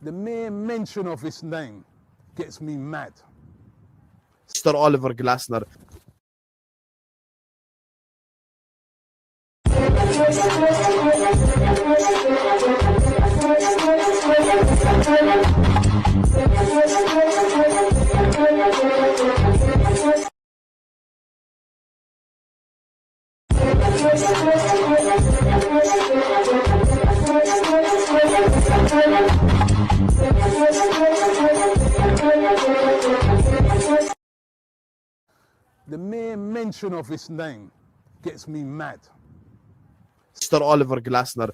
The mere mention of his name gets me mad. Mr. Oliver Glasner. The mere mention of his name gets me mad. Mr. Oliver Glasner.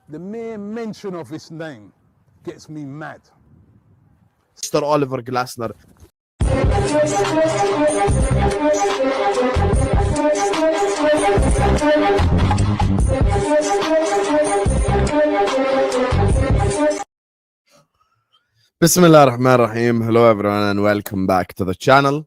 The mere mention of his name gets me mad. Mr. Oliver Glasner. Bismillah ar-Rahman ar-Rahim. Hello everyone and welcome back to the channel.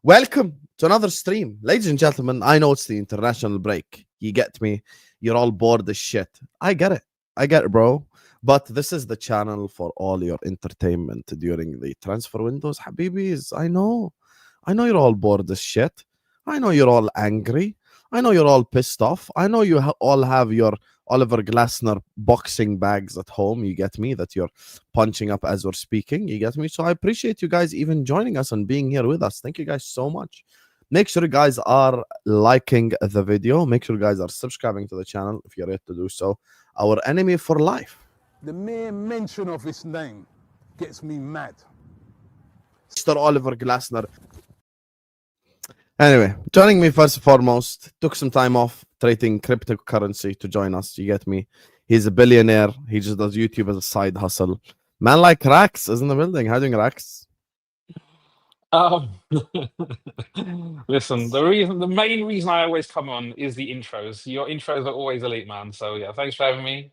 Welcome to another stream. Ladies and gentlemen, I know it's the international break. You get me? You're all bored as shit. I get it. I get it, bro. But this is the channel for all your entertainment during the transfer windows, Habibis. I know. I know you're all bored as shit. I know you're all angry. I know you're all pissed off. I know you all have your Oliver Glasner boxing bags at home. You get me? That you're punching up as we're speaking. You get me? So I appreciate you guys even joining us and being here with us. Thank you guys so much. Make sure you guys are liking the video. Make sure you guys are subscribing to the channel if you're yet to do so. Our enemy for life. The mere mention of his name gets me mad. Mr. Oliver Glasner. Anyway, joining me first and foremost, took some time off trading cryptocurrency to join us. You get me? He's a billionaire. He just does YouTube as a side hustle. Man like Rax is in the building. How are you doing, Rax? Listen, the main reason I always come on is the intros. Your intros are always elite, man. So yeah, thanks for having me.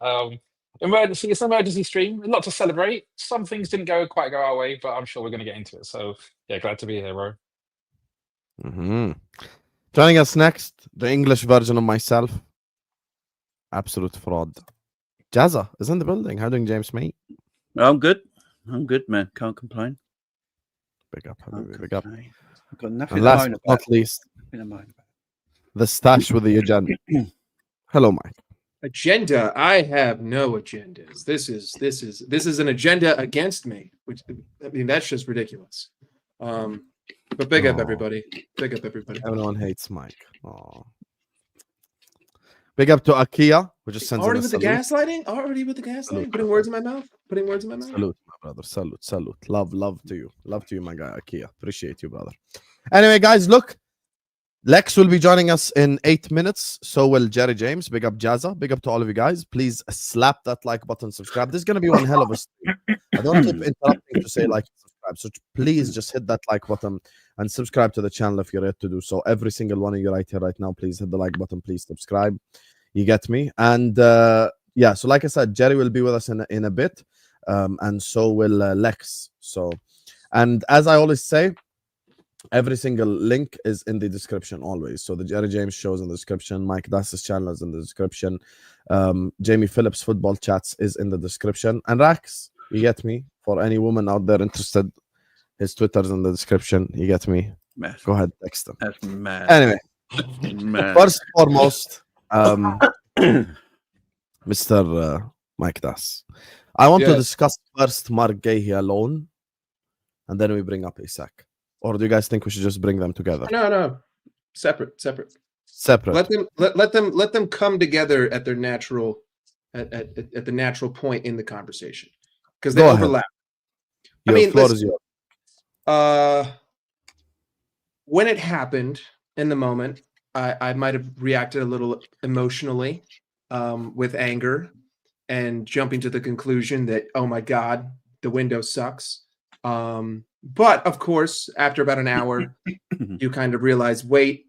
It's an emergency stream. A lot to celebrate. Some things didn't quite go our way, but I'm sure we're going to get into it. So yeah, glad to be here, bro. Joining us next, the English version of myself. Absolute fraud. Jazza is in the building. How are you doing, James, mate? I'm good. I'm good, man. Can't complain. Big up, Habibi, big up. I've got nothing And last to moan but about. not least, Nothing to moan about. the stash with the agenda. Hello, Mike. Agenda? I have no agendas. This is an agenda against me. Which, I mean, that's just ridiculous. But big up everybody. Big up everybody. Everyone hates Mike. Oh. Big up to Akia, who just sends Already in a with the salute. gaslighting? Already with the gaslighting? Salute. Putting words in my mouth? Putting words in my mouth? Salute, my brother. Salute, salute. Love to you. Love to you, my guy, Akia. Appreciate you, brother. Anyway, guys, look. Lex will be joining us in 8 minutes. So will Jerry James. Big up Jazza. Big up to all of you guys. Please slap that like button, subscribe. This is going to be one hell of a stream. I don't keep interrupting to say like and subscribe. So please just hit that like button and subscribe to the channel if you're yet to do so. Every single one of you right here, right now, please hit the like button. Please subscribe. You get me? And yeah, so like I said, Jerry will be with us in a bit. And so will Lex. So, and as I always say, every single link is in the description always. So the Jerry James show is in the description. Mike Dass's channel is in the description. Jamie Phillips football chats is in the description. And Rax, you get me? For any woman out there interested, his Twitter's in the description. You get me? Mad. Go ahead, text him. That's mad. Anyway, Mad. first and foremost, Mr. Mike Das, I want to Yes. discuss first Marc Guehi alone, and then we bring up Isak. Or do you guys think we should just bring them together? No. Separate. Separate. Let them come together at their natural at the natural point in the conversation, because they Go ahead. overlap. Your I mean, floor listen, is yours. when it happened in the moment, I might have reacted a little emotionally, with anger, and jumping to the conclusion that, oh my God, the window sucks. But of course, after about an hour, you kind of realize, wait,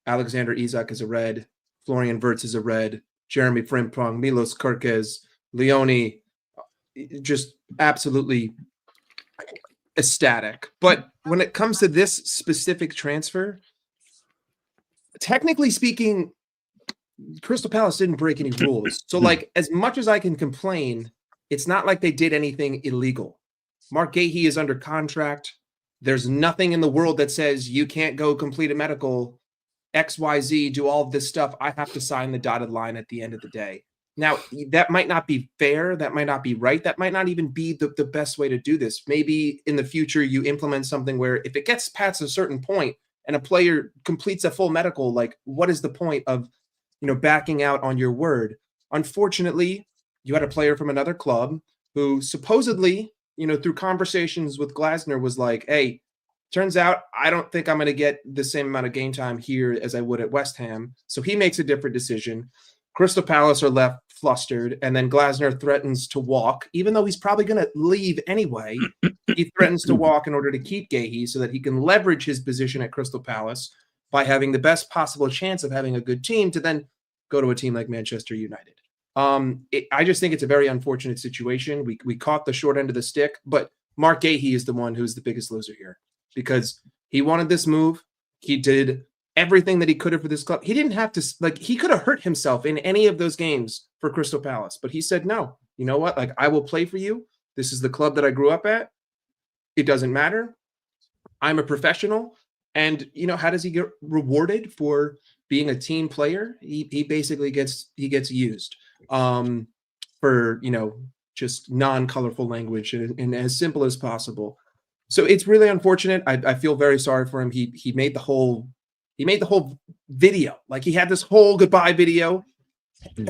Alexander Isak is a red, Florian Wirtz is a red, Jeremy Frimpong, Milos Kerkez, Leone, just absolutely ecstatic. But when it comes to this specific transfer, technically speaking, Crystal Palace didn't break any rules. So, like, as much as I can complain, it's not like they did anything illegal. Marc Guehi is under contract. There's nothing in the world that says you can't go complete a medical, XYZ, do all of this stuff. I have to sign the dotted line at the end of the day. Now, that might not be fair. That might not be right. That might not even be the best way to do this. Maybe in the future, you implement something where if it gets past a certain point and a player completes a full medical, like, what is the point of, backing out on your word? Unfortunately, you had a player from another club who supposedly, through conversations with Glasner, was like, hey, turns out I don't think I'm going to get the same amount of game time here as I would at West Ham. So he makes a different decision. Crystal Palace are left flustered, and then Glasner threatens to walk, even though he's probably going to leave anyway. He threatens to walk in order to keep Guehi so that he can leverage his position at Crystal Palace by having the best possible chance of having a good team to then go to a team like Manchester United. I just think it's a very unfortunate situation. We caught the short end of the stick, but Marc Guehi is the one who's the biggest loser here, because he wanted this move. He did everything that he could have for this club. He didn't have to, he could have hurt himself in any of those games for Crystal Palace, but he said, no, you know what? I will play for you. This is the club that I grew up at. It doesn't matter. I'm a professional. And, how does he get rewarded for being a team player? He basically gets used for, just non-colorful language and as simple as possible. So it's really unfortunate. I feel very sorry for him. He made the whole video. Like, he had this whole goodbye video.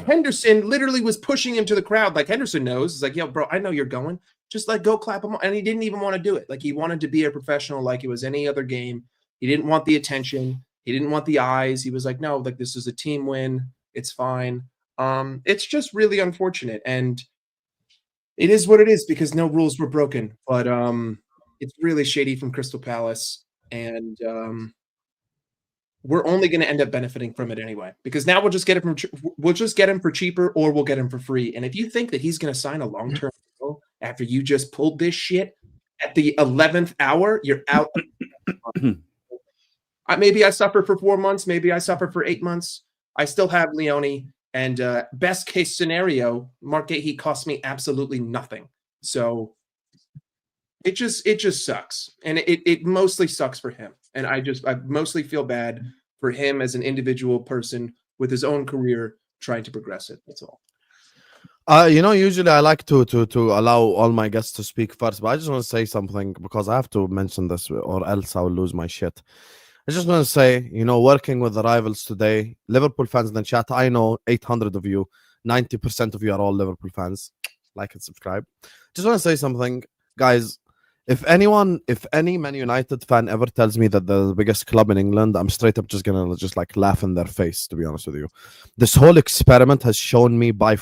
Henderson literally was pushing him to the crowd. Like, Henderson knows. It's like, yo, bro, I know you're going. Just go clap him. And he didn't even want to do it. Like, he wanted to be a professional like it was any other game. He didn't want the attention. He didn't want the eyes. He was like, no, like, this is a team win. It's fine. It's just really unfortunate. And it is what it is, because no rules were broken. But it's really shady from Crystal Palace. And we're only going to end up benefiting from it anyway, because now we'll just get him for cheaper, or we'll get him for free. And if you think that he's going to sign a long-term deal after you just pulled this shit at the 11th hour, you're out. Maybe I suffer for 4 months. Maybe I suffer for 8 months. I still have Leone. And best case scenario, Marc Guehi cost me absolutely nothing. So it just sucks. And it mostly sucks for him. And I mostly feel bad for him as an individual person with his own career trying to progress it. That's all. Usually I like to allow all my guests to speak first, but I just want to say something, because I have to mention this or else I will lose my shit. I just want to say, working with the rivals today, Liverpool fans in the chat, I know 800 of you, 90% of you are all Liverpool fans. Like and subscribe. Just want to say something, guys. If any Man United fan ever tells me that they're the biggest club in England, I'm straight up just gonna laugh in their face, to be honest with you. This whole experiment has shown me by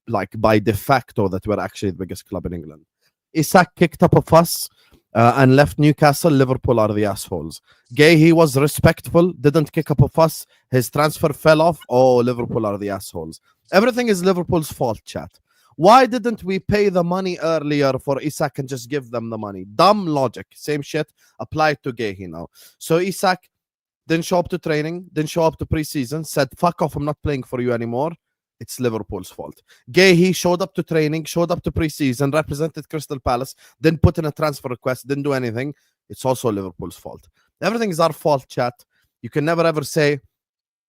de facto that we're actually the biggest club in England. Isak kicked up a fuss and left Newcastle. Liverpool are the assholes. Guehi was respectful, didn't kick up a fuss. His transfer fell off. Oh, Liverpool are the assholes. Everything is Liverpool's fault, chat. Why didn't we pay the money earlier for Isak and just give them the money? Dumb logic. Same shit applied to Guehi now. So Isak didn't show up to training, didn't show up to preseason, said, fuck off, I'm not playing for you anymore. It's Liverpool's fault. Guehi showed up to training, showed up to preseason, represented Crystal Palace, didn't put in a transfer request, didn't do anything. It's also Liverpool's fault. Everything is our fault, chat. You can never ever say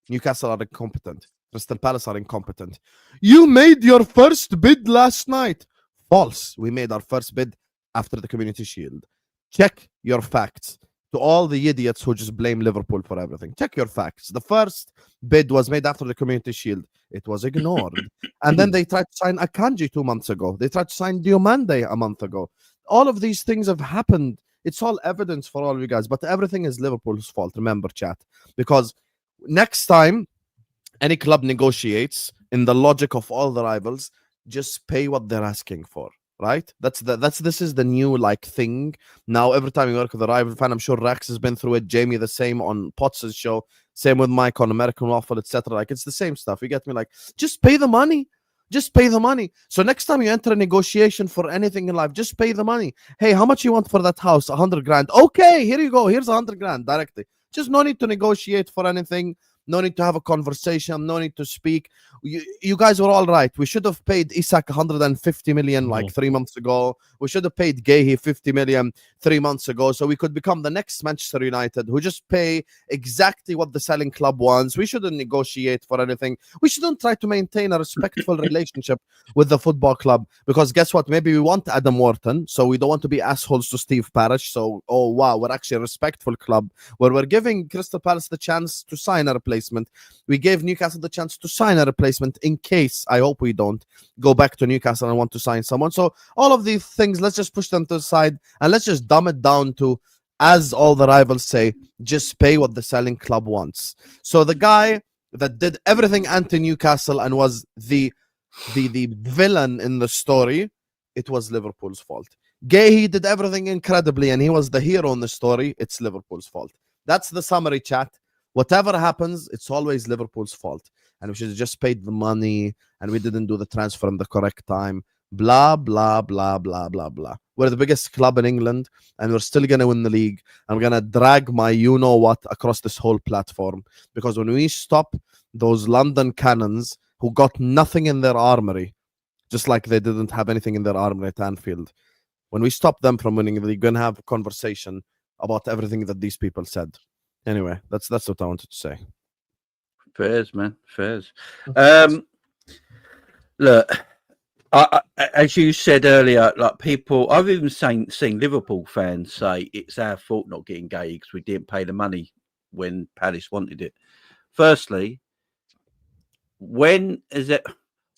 Newcastle are incompetent. Crystal Palace are incompetent. You made your first bid last night. False. We made our first bid after the Community Shield. Check your facts. to all the idiots who just blame Liverpool for everything. Check your facts. The first bid was made after the Community Shield. It was ignored. And then they tried to sign Akanji 2 months ago. They tried to sign Diomande a month ago. All of these things have happened. It's all evidence for all of you guys, but everything is Liverpool's fault. Remember, chat, because next time any club negotiates in the logic of all the rivals, just pay what they're asking for. Right? This is the new like thing. Now, every time you work with a rival fan, I'm sure Rax has been through it. Jamie, the same on Potts' show. Same with Mike on American Waffle, etc. Like, it's the same stuff. You get me? Like, just pay the money. Just pay the money. So next time you enter a negotiation for anything in life, just pay the money. Hey, how much you want for that house? 100 grand. Okay, here you go. Here's 100 grand directly. Just no need to negotiate for anything. No need to have a conversation. No need to speak. You guys were all right. We should have paid Isak 150 million like 3 months ago. We should have paid Guehi 50 million 3 months ago, so we could become the next Manchester United who just pay exactly what the selling club wants. We shouldn't negotiate for anything. We shouldn't try to maintain a respectful relationship with the football club, because guess what? Maybe we want Adam Wharton, so we don't want to be assholes to Steve Parish. So, oh wow, we're actually a respectful club where we're giving Crystal Palace the chance to sign a replacement. We gave Newcastle the chance to sign a replacement in case, I hope we don't go back to Newcastle and want to sign someone. So all of these things, let's just push them to the side and let's just dumb it down to, as all the rivals say, just pay what the selling club wants. So the guy that did everything anti-Newcastle and was the villain in the story, it was Liverpool's fault. Guehi did everything incredibly and he was the hero in the story. It's Liverpool's fault. That's the summary, chat. Whatever happens, it's always Liverpool's fault. And we should have just paid the money and we didn't do the transfer in the correct time. Blah, blah, blah, blah, blah, blah. We're the biggest club in England and we're still going to win the league. I'm going to drag my you-know-what across this whole platform. Because when we stop those London cannons who got nothing in their armory, just like they didn't have anything in their armory at Anfield, when we stop them from winning the league, we're going to have a conversation about everything that these people said. Anyway, that's what I wanted to say. Fairs, man, fairs. Look, I, as you said earlier, like people, I've even seen Liverpool fans say it's our fault not getting Guehi because we didn't pay the money when Palace wanted it. Firstly, when is it?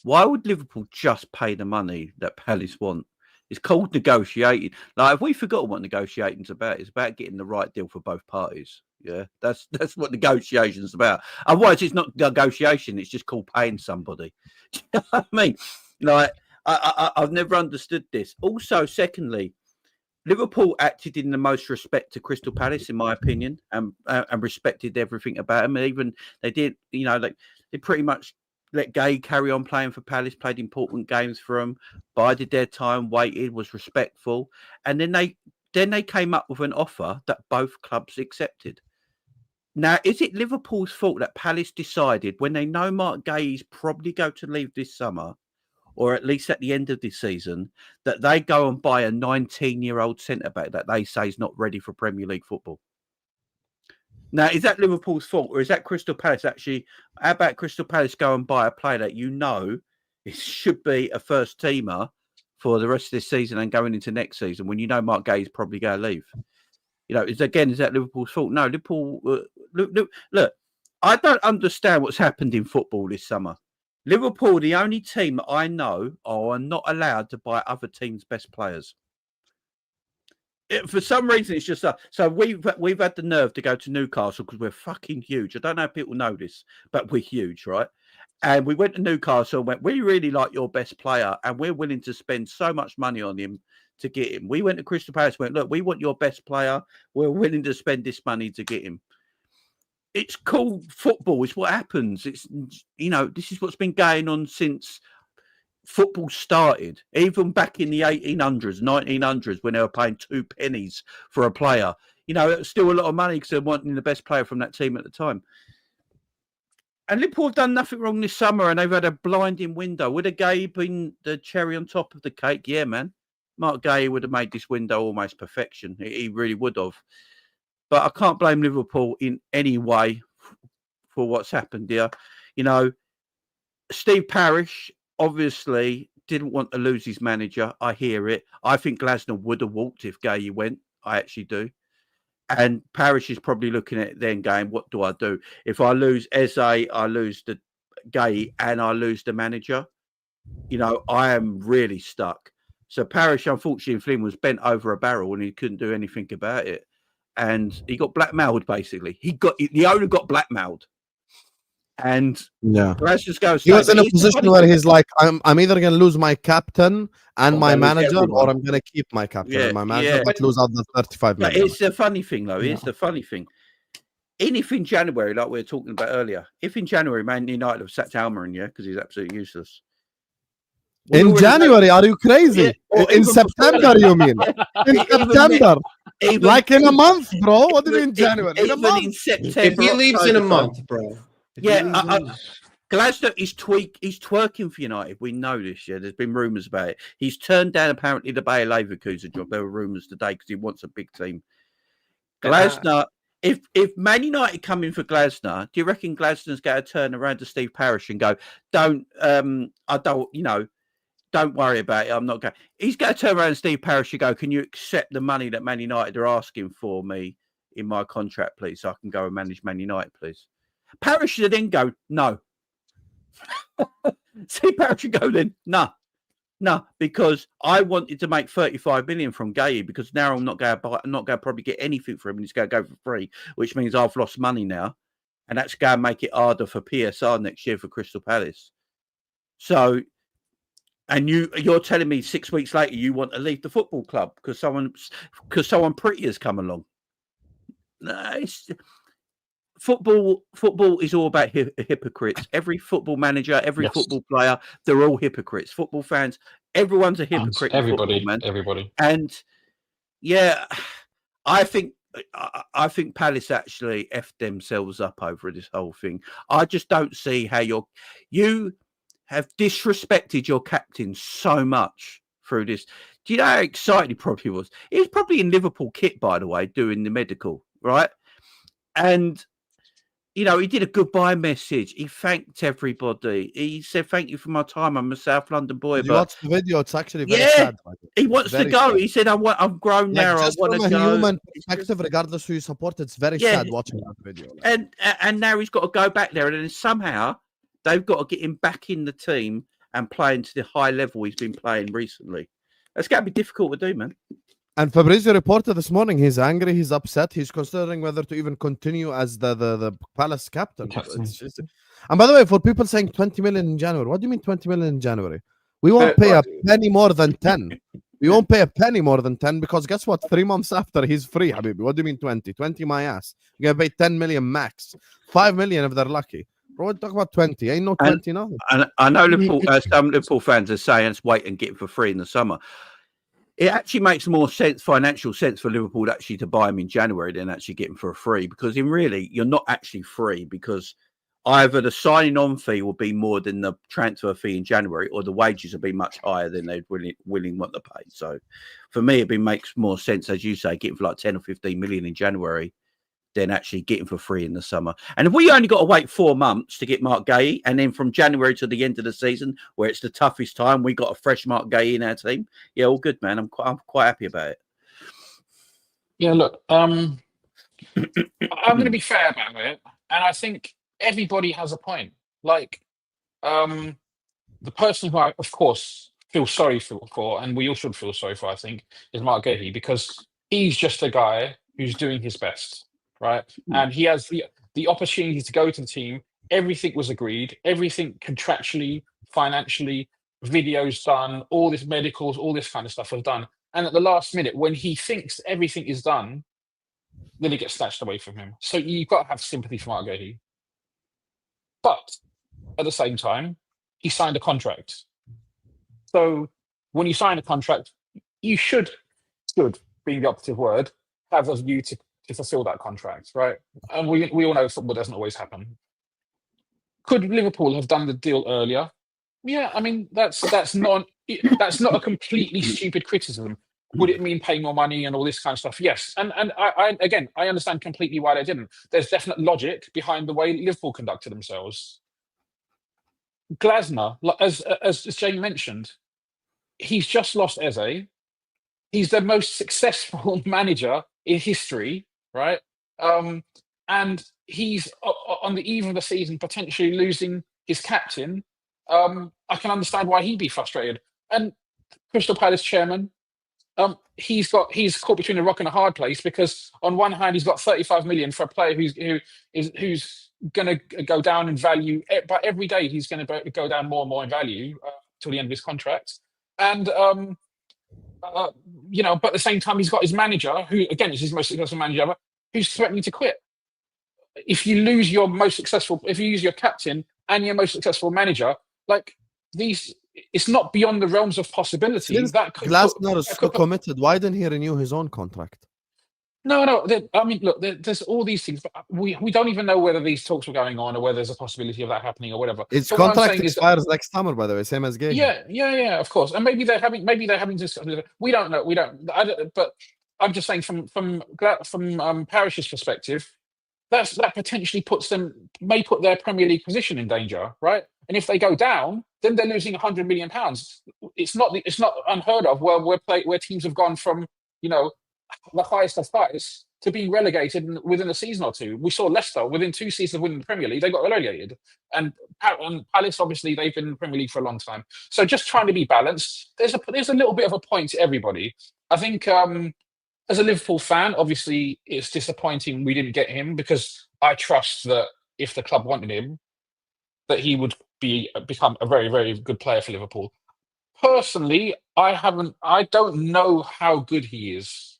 Why would Liverpool just pay the money that Palace want? It's called negotiating. Like, if we forgot what negotiating's about, it's about getting the right deal for both parties. Yeah, that's what negotiation's about. Otherwise, it's not negotiation. It's just called paying somebody. Do you know what I mean? Like, I've never understood this. Also, secondly, Liverpool acted in the most respect to Crystal Palace, in my opinion, and respected everything about them. And even they did, you know, like they pretty much let Guehi carry on playing for Palace, played important games for them, bided their time, waited, was respectful, and then they came up with an offer that both clubs accepted. Now, is it Liverpool's fault that Palace decided, when they know Marc Guehi's probably going to leave this summer, or at least at the end of this season, that they go and buy a 19-year-old centre-back that they say is not ready for Premier League football? Now, is that Liverpool's fault, or is that Crystal Palace actually? How about Crystal Palace go and buy a player that you know it should be a first-teamer for the rest of this season and going into next season when you know Marc Guehi is probably going to leave? You know, is that Liverpool's fault? No, Liverpool. Look, I don't understand what's happened in football this summer. Liverpool, the only team that I know, are not allowed to buy other teams' best players. For some reason, it's just so we've had the nerve to go to Newcastle because we're fucking huge. I don't know if people know this, but we're huge, right? And we went to Newcastle and went, we really like your best player and we're willing to spend so much money on him to get him. We went to Crystal Palace and went, look, we want your best player. We're willing to spend this money to get him. It's called football. It's what happens. It's, you know, this is what's been going on since football started, even back in the 1800s, 1900s, when they were paying 2 pennies for a player. You know, it's still a lot of money because they're wanting the best player from that team at the time. And Liverpool have done nothing wrong this summer, and they've had a blinding window. Would have Guehi been the cherry on top of the cake? Yeah, man. Marc Guehi would have made this window almost perfection. He really would have. But I can't blame Liverpool in any way for what's happened here. You know, Steve Parish obviously didn't want to lose his manager. I hear it. I think Glasner would have walked if Guehi went. I actually do. And Parish is probably looking at it then going, what do I do? If I lose Eze, I lose the Guehi, and I lose the manager, you know, I am really stuck. So Parish, unfortunately, Flynn was bent over a barrel and he couldn't do anything about it. And he got blackmailed, basically. The owner got blackmailed. And yeah, let's just go. He was in a position where he's like, I'm either going to lose my captain and my manager, everyone. or I'm going to keep my captain and my manager, Yeah. but lose out the 35 But million. it's the funny thing, though. It's the funny thing. If in January, like we were talking about earlier, if in January Man United have sacked Almiron, because he's absolutely useless. In January, are you crazy? Yeah, in September, you mean? In September. Like in a month, bro. What do you mean January? In a month. In September, If he leaves in a month, bro. Glasgow is twerking for United. We know this. Yeah, there's been rumours about it. He's turned down apparently the Bayer Leverkusen job. There were rumours today because he wants a big team. Glasgow. If Man United come in for Glasgow, do you reckon Glasgow's going to turn around to Steve Parish and go, don't worry about it. I'm not going. He's going to turn around to Steve Parish and go, can you accept the money that Man United are asking for me in my contract, please, so I can go and manage Man United, please? Parish should then go, no. Steve Parish should go then, no, because I wanted to make 35 million from Guehi, because now I'm not going to probably get anything for him, and he's going to go for free, which means I've lost money now, and that's going to make it harder for PSR next year for Crystal Palace. So, and you're telling me 6 weeks later you want to leave the football club because someone pretty has come along? No, Football is all about hypocrites. Every football manager, every football player, they're all hypocrites. Football fans, everyone's a hypocrite. Everybody. And yeah, I think Palace actually effed themselves up over this whole thing. I just don't see how you have disrespected your captain so much through this. Do you know how excited he probably was? He was probably in Liverpool kit, by the way, doing the medical, right? And you know, he did a goodbye message. He thanked everybody. He said, "Thank you for my time. I'm a South London boy." Did you watch the video? It's actually very sad. He wants to go. Sad. He said, "I'm grown now. I want to go." From a human perspective, regardless who you support, it's very sad watching that video. And now he's got to go back there, and then somehow they've got to get him back in the team and playing to the high level he's been playing recently. That's got to be difficult to do, man. And Fabrizio reported this morning he's angry, he's upset, he's considering whether to even continue as the Palace captain. And by the way, for people saying 20 million in January, what do you mean 20 million in January? We won't pay a penny more than 10. We won't pay a penny more than 10 because guess what? 3 months after he's free, Habibi. What do you mean 20? 20 my ass. You're going to pay 10 million max. 5 million if they're lucky. Bro, talk about 20. Ain't no 20 now. And I know Liverpool, some Liverpool fans are saying, let's wait and get it for free in the summer. It actually makes more sense, financial sense for Liverpool actually to buy him in January than actually get him for a free, because in really, you're not actually free, because either the signing on fee will be more than the transfer fee in January, or the wages will be much higher than they'd willing want to pay. So for me, makes more sense, as you say, getting for like 10 or 15 million in January than actually getting for free in the summer. And if we only got to wait 4 months to get Marc Guehi, and then from January to the end of the season, where it's the toughest time, we got a fresh Marc Guehi in our team. Yeah, all good, man. I'm quite happy about it. Yeah, look, I'm going to be fair about it, and I think everybody has a point. Like, the person who I, of course, feel sorry for, and we all should feel sorry for, I think, is Marc Guehi, because he's just a guy who's doing his best. Right, and he has the opportunity to go to the team. Everything was agreed, everything contractually, financially, videos done, all this medicals, all this kind of stuff was done. And at the last minute, when he thinks everything is done, then it gets snatched away from him. So you've got to have sympathy for Marc Guehi. But at the same time, he signed a contract. So when you sign a contract, you should, being the operative word, have a view to fulfill that contract, right? And we all know football doesn't always happen. Could Liverpool have done the deal earlier? Yeah, I mean that's not a completely stupid criticism. Would it mean paying more money and all this kind of stuff? Yes, and I again I understand completely why they didn't. There's definite logic behind the way Liverpool conducted themselves. Glasner, as Jamie mentioned, he's just lost Eze. He's the most successful manager in history. right? And he's on the eve of the season potentially losing his captain. I can understand why he'd be frustrated. And Crystal Palace chairman, he's caught between a rock and a hard place, because on one hand he's got 35 million for a player who's going to go down in value, but every day he's going to go down more and more in value till the end of his contract. And but at the same time he's got his manager, who again is his most successful manager ever, who's threatening to quit. If you lose if you use your captain and your most successful manager, like these, it's not beyond the realms of possibility. Since Glasner is so committed, why didn't he renew his own contract? No. I mean, look, there's all these things, but we don't even know whether these talks were going on or whether there's a possibility of that happening or whatever. His contract expires next summer, by the way, same as Guehi. Yeah, of course. And maybe they're having to. We don't know. But I'm just saying from Parish's perspective, that potentially may put their Premier League position in danger, right? And if they go down, then they're losing £100 million. It's not unheard of where teams have gone from the highest of highs to being relegated within a season or two. We saw Leicester within 2 seasons of winning the Premier League, they got relegated, and Palace, obviously they've been in the Premier League for a long time. So just trying to be balanced. There's a little bit of a point to everybody. I think as a Liverpool fan, obviously it's disappointing we didn't get him, because I trust that if the club wanted him, that he would become a very, very good player for Liverpool. Personally, I don't know how good he is.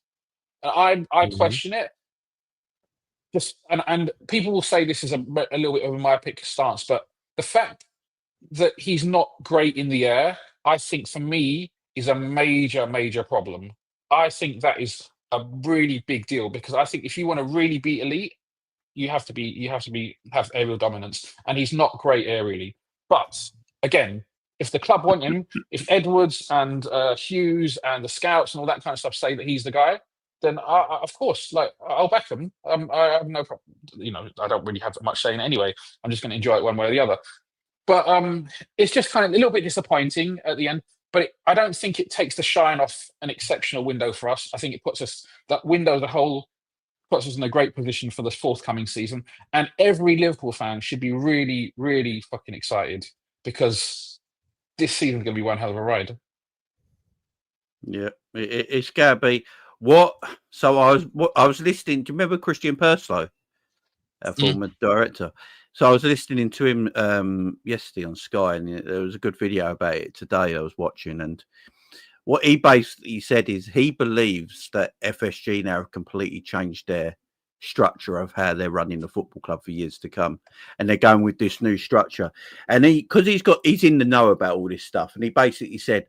I question it. And people will say this is a little bit of a myopic stance, but the fact that he's not great in the air, I think for me is a major, major problem. I think that is a really big deal, because I think if you want to really be elite, you have to have aerial dominance, and he's not great aerially. But again, if the club want him, if Edwards and Hughes and the scouts and all that kind of stuff say that he's the guy, then of course, I'll back him. I have no problem. I don't really have much say in it anyway. I'm just going to enjoy it one way or the other. But it's just kind of a little bit disappointing at the end. But I don't think it takes the shine off an exceptional window for us. I think it puts us in a great position for the forthcoming season. And every Liverpool fan should be really, really fucking excited, because this season's going to be one hell of a ride. Yeah, it's going to be. So I was listening. Do you remember Christian Purslow, our former director? So I was listening to him yesterday on Sky, and there was a good video about it today I was watching. And what he basically said is he believes that FSG now have completely changed their structure of how they're running the football club for years to come, and they're going with this new structure. And he's in the know about all this stuff, and he basically said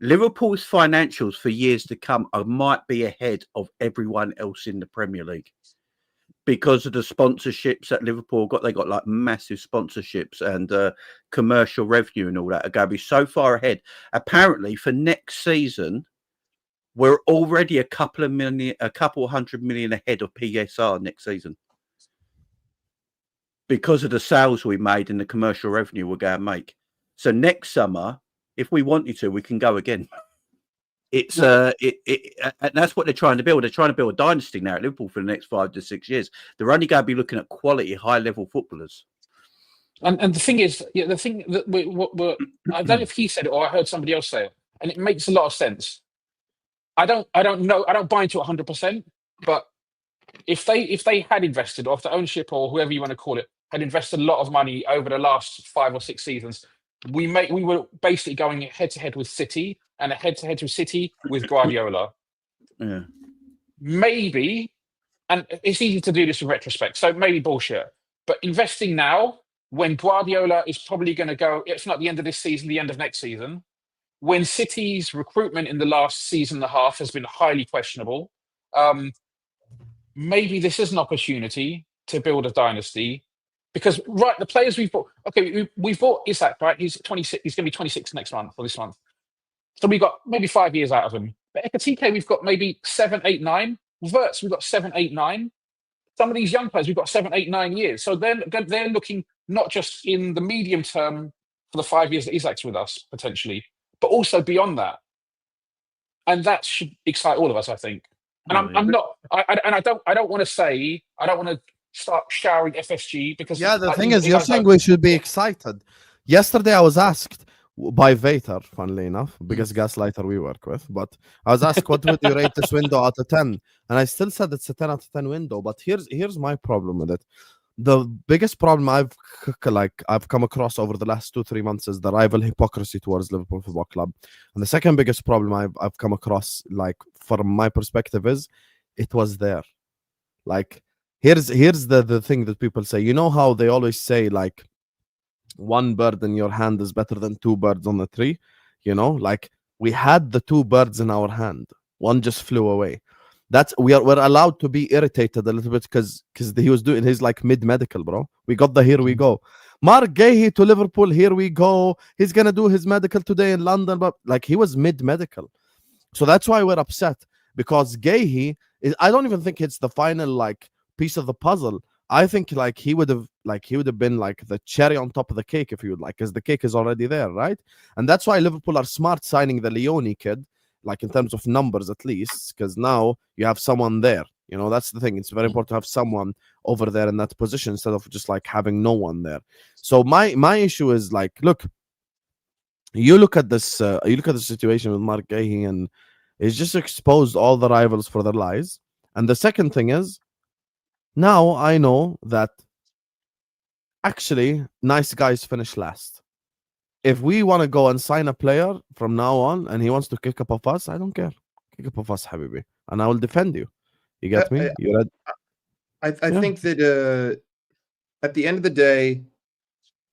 Liverpool's financials for years to come might be ahead of everyone else in the Premier League, because of the sponsorships that Liverpool got. They got like massive sponsorships and commercial revenue and all that are going to be so far ahead. Apparently for next season, we're already a couple hundred million ahead of PSR next season, because of the sales we made and the commercial revenue we're going to make. So next summer, if we wanted to, we can go again. It's and that's what they're trying to build. They're trying to build a dynasty now at Liverpool for the next 5 to 6 years. They're only going to be looking at quality, high-level footballers. And the thing is, the thing that I don't know if he said it or I heard somebody else say it, and it makes a lot of sense. I don't know. I don't buy into 100%. But if they had invested, or if the ownership or whoever you want to call it had invested a lot of money over the last 5 or 6 seasons, we were basically going head to head with City and a head to head with City with Guardiola. Yeah, maybe, and it's easy to do this in retrospect, so maybe bullshit. But investing now, when Guardiola is probably going to go, if not the end of this season, the end of next season, when City's recruitment in the last season and a half has been highly questionable, maybe this is an opportunity to build a dynasty. Because the players we've bought, we've bought Isak, right? He's 26. He's going to be 26 next month or this month. So we got maybe 5 years out of him. But Ekatike, we've got maybe 7, 8, 9. Verts, we've got 7, 8, 9. Some of these young players, we've got 7, 8, 9 years. So they're looking not just in the medium term for the 5 years that Isak's with us potentially, but also beyond that. And that should excite all of us, I think. And Oh, I'm not. I don't want to say. I don't want to start showering FSG because Yeah, the like, thing you is, you're guys saying don't- we should be excited. Yesterday, I was asked by Vater, funnily enough, biggest gaslighter we work with, but I was asked, what would you rate this window out of 10? And I still said it's a 10 out of 10 window. But here's my problem with it. The biggest problem I've come across over the last 2-3 months is the rival hypocrisy towards Liverpool Football Club. And the second biggest problem I've come across, like from my perspective, is it was there. Like, here's the thing that people say. You know how they always say, like, one bird in your hand is better than two birds on the tree? You know, like, we had the two birds in our hand. One just flew away. That's we're allowed to be irritated a little bit because he was doing his like mid-medical, bro. We got the here we go. Marc Guehi to Liverpool, here we go. He's gonna do his medical today in London, but like he was mid-medical. So that's why we're upset, because Guehi is, I don't even think it's the final like piece of the puzzle. I think like he would have been like the cherry on top of the cake, if you would like, because the cake is already there, right? And that's why Liverpool are smart signing the Leone kid, like in terms of numbers at least, because now you have someone there. You know, that's the thing. It's very important to have someone over there in that position instead of just like having no one there. So my issue is like, look, you look at the situation with Marc Guehi, and it's just exposed all the rivals for their lies. And the second thing is, now I know that actually nice guys finish last. If we want to go and sign a player from now on and he wants to kick up of us, I don't care. Kick up of us, Habibi. And I will defend you. You get me? I Yeah. think that at the end of the day,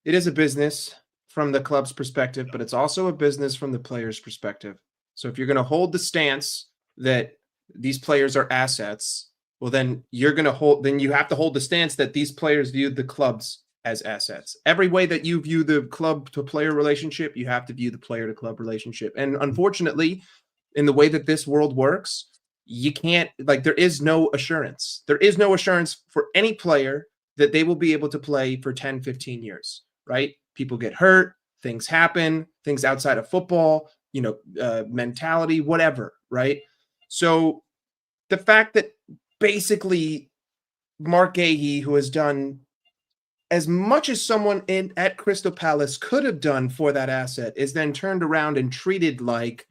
it is a business from the club's perspective, but it's also a business from the player's perspective. So if you're going to hold the stance that these players are assets, well, then you have to hold the stance that these players view the clubs as assets. Every way that you view the club to player relationship, you have to view the player to club relationship. And unfortunately, in the way that this world works, you can't, like, there is no assurance. There is no assurance for any player that they will be able to play for 10, 15 years, right? People get hurt, things happen, things outside of football, mentality, whatever, right? So the fact that basically Marc Guehi, who has done as much as someone at Crystal Palace could have done for that asset, is then turned around and treated like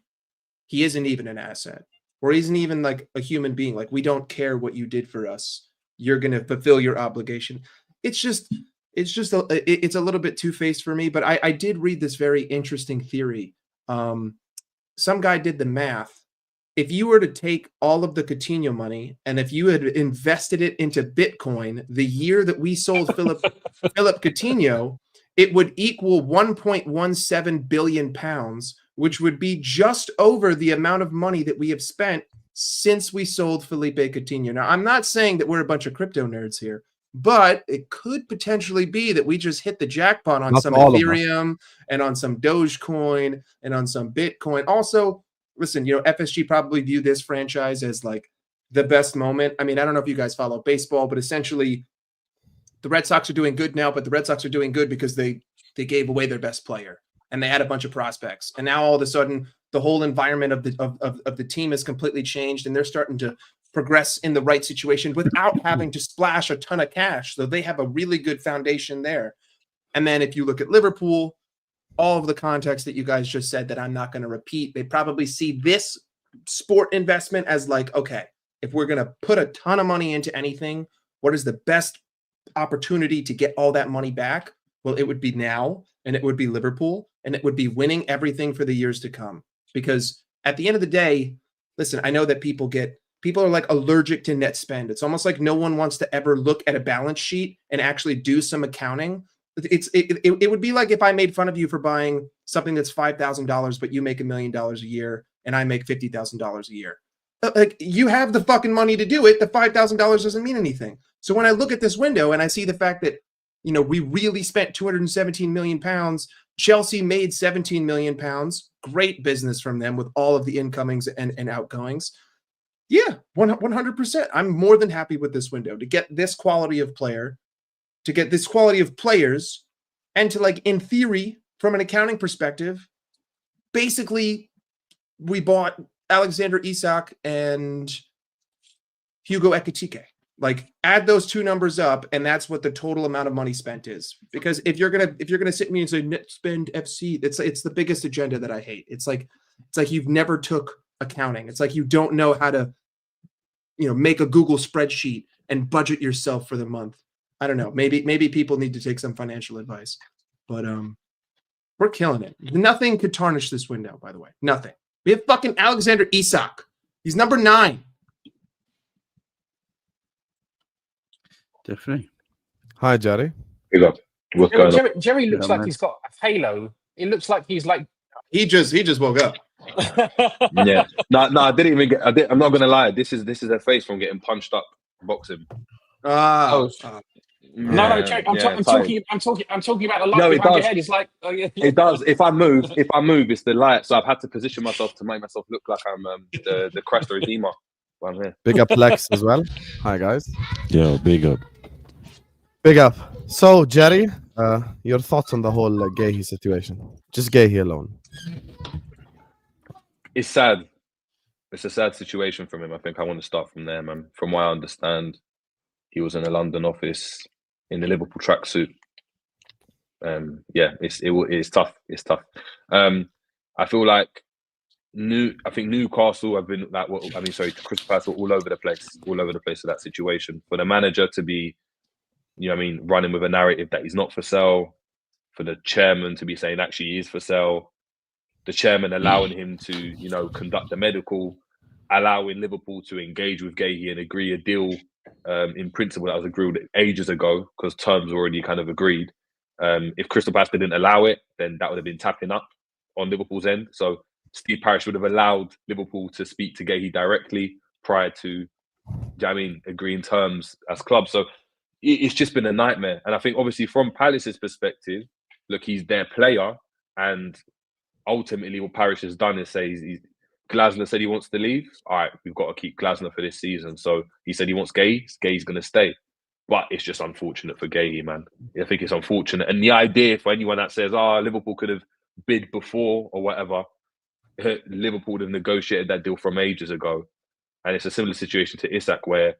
he isn't even an asset, or isn't even like a human being. Like, we don't care what you did for us. You're going to fulfill your obligation. It's a little bit two-faced for me, but I did read this very interesting theory. Some guy did the math. If you were to take all of the Coutinho money and if you had invested it into Bitcoin the year that we sold Philip Coutinho, it would equal 1.17 billion pounds, which would be just over the amount of money that we have spent since we sold Felipe Coutinho. Now, I'm not saying that we're a bunch of crypto nerds here, but it could potentially be that we just hit the jackpot on some Ethereum and on some Dogecoin and on some Bitcoin. Also, listen, FSG probably view this franchise as like the best moment. I mean, I don't know if you guys follow baseball, but essentially the Red Sox are doing good now, but the Red Sox are doing good because they gave away their best player and they had a bunch of prospects. And now all of a sudden the whole environment of the team has completely changed and they're starting to progress in the right situation without having to splash a ton of cash. So they have a really good foundation there. And then if you look at Liverpool, all of the context that you guys just said that I'm not going to repeat, they probably see this sport investment as like, okay, if we're going to put a ton of money into anything, what is the best opportunity to get all that money back? Well, it would be now, and it would be Liverpool, and it would be winning everything for the years to come. Because at the end of the day, listen, I know that people are like allergic to net spend. It's almost like no one wants to ever look at a balance sheet and actually do some accounting. It would be like if I made fun of you for buying something that's $5,000, but you make $1 million a year and I make $50,000 a year. Like, you have the fucking money to do it. The $5,000 doesn't mean anything. So when I look at this window and I see the fact that, we really spent 217 million pounds, Chelsea made 17 million pounds, great business from them with all of the incomings and outgoings. Yeah, 100%. I'm more than happy with this window to get this quality of player, to get this quality of players, and to, like, in theory, from an accounting perspective, basically we bought Alexander Isak and Hugo Ekitike. Like, add those two numbers up, and that's what the total amount of money spent is. Because if you're gonna sit me and say net spend FC, it's the biggest agenda that I hate. It's like you've never took accounting. It's like you don't know how to, make a Google spreadsheet and budget yourself for the month. I don't know. Maybe people need to take some financial advice, but we're killing it. Nothing could tarnish this window. By the way, nothing. We have fucking Alexander Isak. He's number 9. Definitely. Hi, Jerry. Big up. What's going on? Jerry looks Yeah, like man. he's got a halo. It looks like he's like. He just woke up. Yeah. No, I didn't even get. I'm not gonna lie. This is a face from getting punched up boxing. No, Yeah, Jerry, yeah, I'm talking about the light No, it behind your does. head. It's like yeah. It does. If I move, it's the light. So I've had to position myself to make myself look like I'm the Christ the Redeemer. But I'm here. Big up Lex as well. Hi, guys. Yo, big up. Big up. So, Jerry, your thoughts on the whole Guehi situation? Just Guehi alone. It's sad. It's a sad situation from him. I think I want to start from there, man. From what I understand, he was in a London office in the Liverpool tracksuit. It's tough. It's tough. I feel like Newcastle have been Crystal Palace were all over the place with that situation. For the manager to be, running with a narrative that he's not for sale, for the chairman to be saying actually he is for sale, the chairman allowing him to, conduct the medical, allowing Liverpool to engage with Guehi and agree a deal in principle that was agreed ages ago because terms were already kind of agreed. If Crystal Palace didn't allow it, then that would have been tapping up on Liverpool's end. So Steve Parish would have allowed Liverpool to speak to Guehi directly prior to, agreeing terms as clubs. So it's just been a nightmare. And I think obviously from Palace's perspective, look, he's their player, and ultimately what Parish has done is say Glasner said he wants to leave. All right, we've got to keep Glasner for this season. So he said he wants Guehi. Guehi's going to stay. But it's just unfortunate for Guehi, man. I think it's unfortunate. And the idea for anyone that says, Liverpool could have bid before or whatever, Liverpool would have negotiated that deal from ages ago. And it's a similar situation to Isak where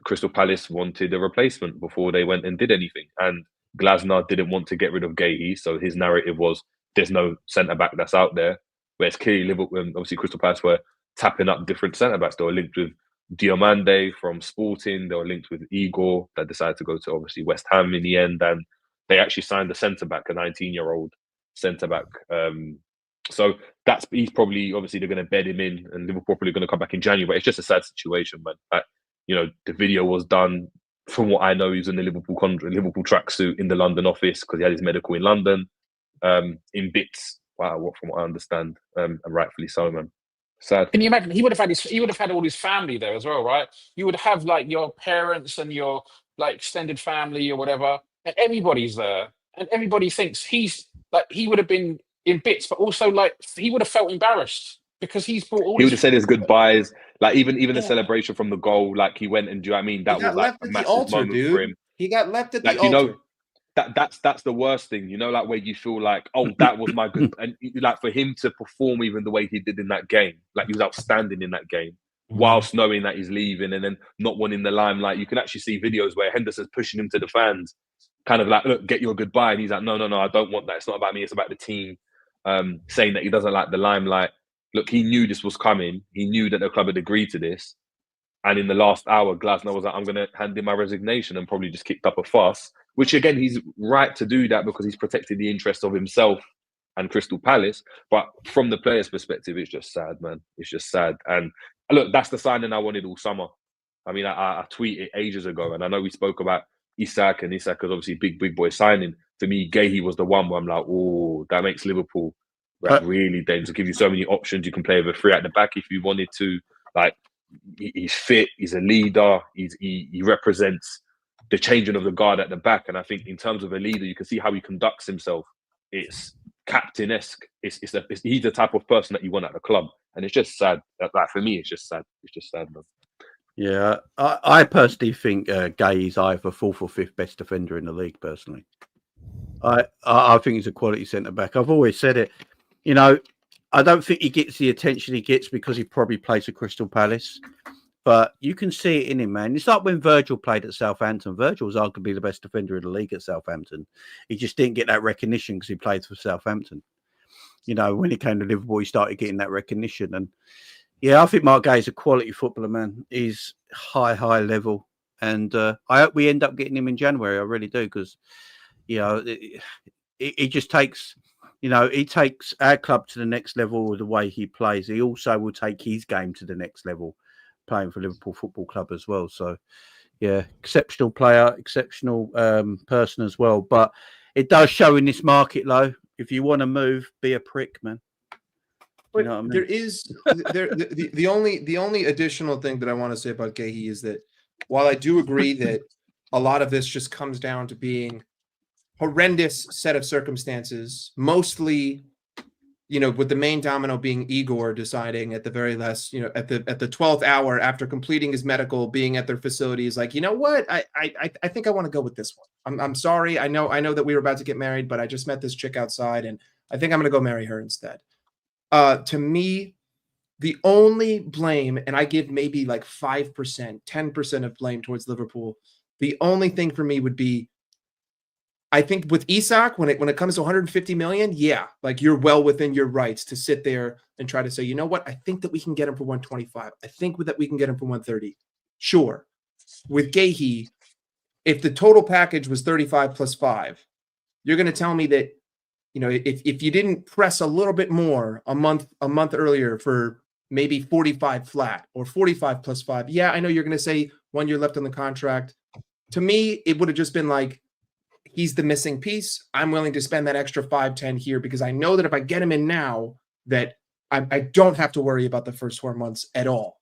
Crystal Palace wanted a replacement before they went and did anything. And Glasner didn't want to get rid of Guehi. So his narrative was, there's no centre-back that's out there. Whereas clearly Liverpool, obviously Crystal Palace were tapping up different centre-backs. They were linked with Diomande from Sporting. They were linked with Igor that decided to go to obviously West Ham in the end. And they actually signed a centre-back, a 19-year-old centre-back. So he's probably, obviously they're going to bed him in and Liverpool probably going to come back in January. But it's just a sad situation, man. The video was done, from what I know, he was in the Liverpool tracksuit in the London office because he had his medical in London. In bits, from what I understand, and rightfully so, man. Sad. Can you imagine? He would have had all his family there as well, right? You would have like your parents and your like extended family or whatever, and everybody's there, and everybody thinks he would have been in bits, but also like he would have felt embarrassed because he's brought all. He would have said his goodbyes, like even the celebration from the goal, like he went and do you know what I mean? That was like a massive moment for him. He got left at like, the altar. That's the worst thing, like where you feel like, that was my good, and like for him to perform even the way he did in that game, like he was outstanding in that game, whilst knowing that he's leaving and then not wanting the limelight. You can actually see videos where Henderson's pushing him to the fans, kind of like, look, get your goodbye, and he's like, no, I don't want that. It's not about me. It's about the team. Saying that he doesn't like the limelight. Look, he knew this was coming. He knew that the club had agreed to this. And in the last hour, Glasner was like, I'm going to hand in my resignation, and probably just kicked up a fuss, which again, he's right to do that because he's protected the interests of himself and Crystal Palace. But from the player's perspective, it's just sad, man. It's just sad. And look, that's the signing I wanted all summer. I mean, I tweeted ages ago, and I know we spoke about Isak, and Isak is obviously big boy signing. For me, Guehi was the one where I'm like, that makes Liverpool really dangerous. Give you so many options. You can play with a 3 at the back if you wanted to. Like, he's fit. He's a leader. He represents the changing of the guard at the back. And I think in terms of a leader, you can see how he conducts himself. It's captain-esque. He's the type of person that you want at the club. And it's just sad. Like, for me, it's just sad. It's just sad, man. Yeah, I personally think Guehi is either 4th or 5th best defender in the league. Personally, I think he's a quality centre back. I've always said it. I don't think he gets the attention he gets because he probably plays for Crystal Palace. But you can see it in him, man. It's like when Virgil played at Southampton. Virgil was arguably the best defender in the league at Southampton. He just didn't get that recognition because he played for Southampton. You know, when he came to Liverpool, he started getting that recognition. And yeah, I think Marc Guehi is a quality footballer, man. He's high level. And I hope we end up getting him in January. I really do, because, you know, he just takes, you know, he takes our club to the next level with the way he plays. He also will take his game to the next level, playing for Liverpool Football Club as well. So, yeah, exceptional player, exceptional person as well. But it does show in this market, though, if you want to move, be a prick, man. But you know what I mean? there is the only additional thing that I want to say about Guehi is that while I do agree that a lot of this just comes down to being horrendous set of circumstances, mostly, you know, with the main domino being Igor deciding at the very last, you know, at the 12th hour after completing his medical, being at their facility, is like, you know what, I think I want to go with this one. I'm sorry, I know that we were about to get married, but I just met this chick outside, and I think I'm gonna go marry her instead. To me, the only blame, and I give maybe like 5%, 10% of blame towards Liverpool. The only thing for me would be, I think with Isak, when it comes to 150 million, yeah, like you're well within your rights to sit there and try to say, you know what, I think that we can get him for 125. I think that we can get him for 130. Sure. With Guehi, if the total package was 35 plus 5, you're going to tell me that, you know, if you didn't press a little bit more a month earlier for maybe 45 flat or 45 plus 5, yeah, I know you're going to say 1 year left on the contract. To me, it would have just been like, he's the missing piece. I'm willing to spend that extra 5-10 here because I know that if I get him in now, that I don't have to worry about the first 4 months at all.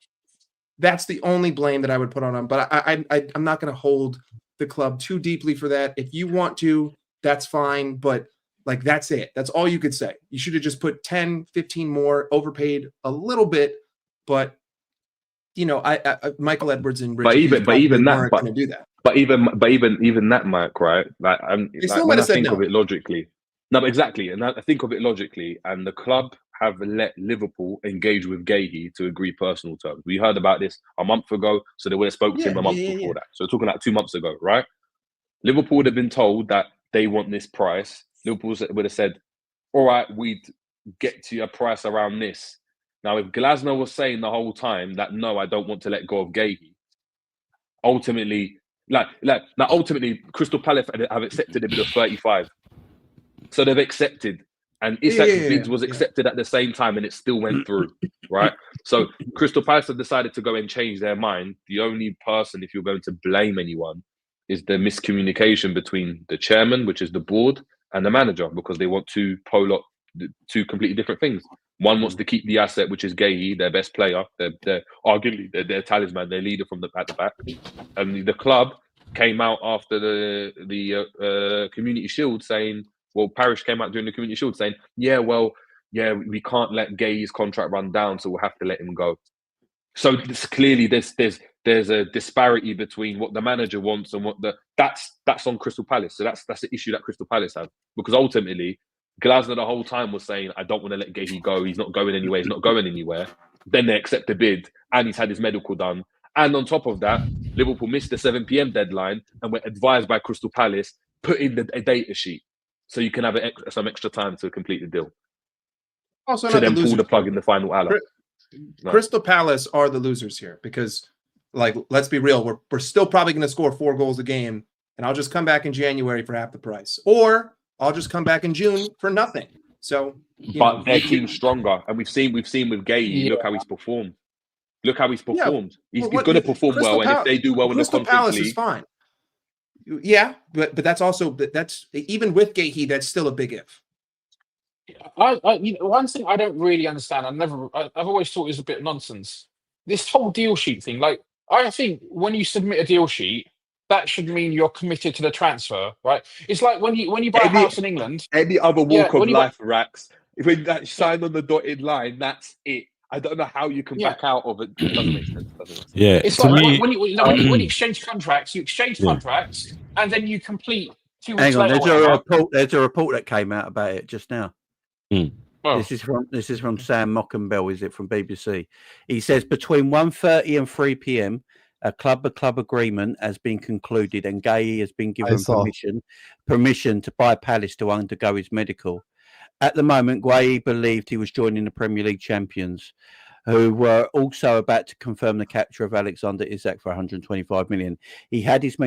That's the only blame that I would put on him. But I'm not going to hold the club too deeply for that. If you want to, that's fine. But like, that's it. That's all you could say. You should have just put 10, 15 more, overpaid a little bit. But, you know, Michael Edwards and Richie but even that, aren't going to do that. But even that, Mike, right? Like, when I think of it logically, no, but exactly, and I think of it logically, and the club have let Liverpool engage with Guehi to agree personal terms. We heard about this a month ago, so they would have spoken to him a month before that. So we're talking like 2 months ago, right? Liverpool would have been told that they want this price. Liverpool would have said, all right, we'd get to a price around this. Now, if Glasner was saying the whole time that, no, I don't want to let go of Guehi, ultimately, ultimately, Crystal Palace have accepted a bid of 35. So they've accepted. And Isak's bid was accepted at the same time, and it still went through, right? So Crystal Palace have decided to go and change their mind. The only person, if you're going to blame anyone, is the miscommunication between the chairman, which is the board, and the manager, because they want two completely different things. One wants to keep the asset, which is Guehi, their best player. They're arguably their talisman, their leader from at the back. And the club came out after the Community Shield saying, well, Parish came out during the Community Shield saying, we can't let Guehi's contract run down, so we'll have to let him go. So clearly there's a disparity between what the manager wants and what that's on Crystal Palace. So that's the issue that Crystal Palace have, because ultimately Glasner the whole time was saying, I don't want to let Guehi go. He's not going anywhere. He's not going anywhere. Then they accept the bid, and he's had his medical done. And on top of that, Liverpool missed the 7 p.m. deadline and were advised by Crystal Palace, put in a data sheet so you can have some extra time to complete the deal. Also, to then pull the plug in the final hour. Crystal Palace are the losers here because, like, let's be real, we're still probably going to score 4 goals a game, and I'll just come back in January for half the price, or I'll just come back in June for nothing. So, but their team's stronger, and we've seen with Guehi. Look how he's performed. Look how he's performed. He's going to perform well, and if they do well in the Conference Palace League, is fine. Yeah, but that's even with Guehi, that's still a big if. One thing I don't really understand, I've always thought is a bit nonsense. This whole deal sheet thing, like, I think when you submit a deal sheet, that should mean you're committed to the transfer, right? It's like when you buy a house in England. Any other walk of life, Rax, when that sign on the dotted line, that's it. I don't know how you can back out of it. It doesn't make sense. Yeah, it's like when you exchange contracts, contracts, and then you complete 2 weeks later. Hang on, there's a report that came out about it just now. Well, Oh. This is from Sam Mockenbell. Is it from BBC? He says between 1:30 and 3 p.m. a club agreement has been concluded, and Guehi has been given permission to buy Palace to undergo his medical. At the moment, Guehi believed he was joining the Premier League champions, who were also about to confirm the capture of Alexander Isak for 125 million. He had his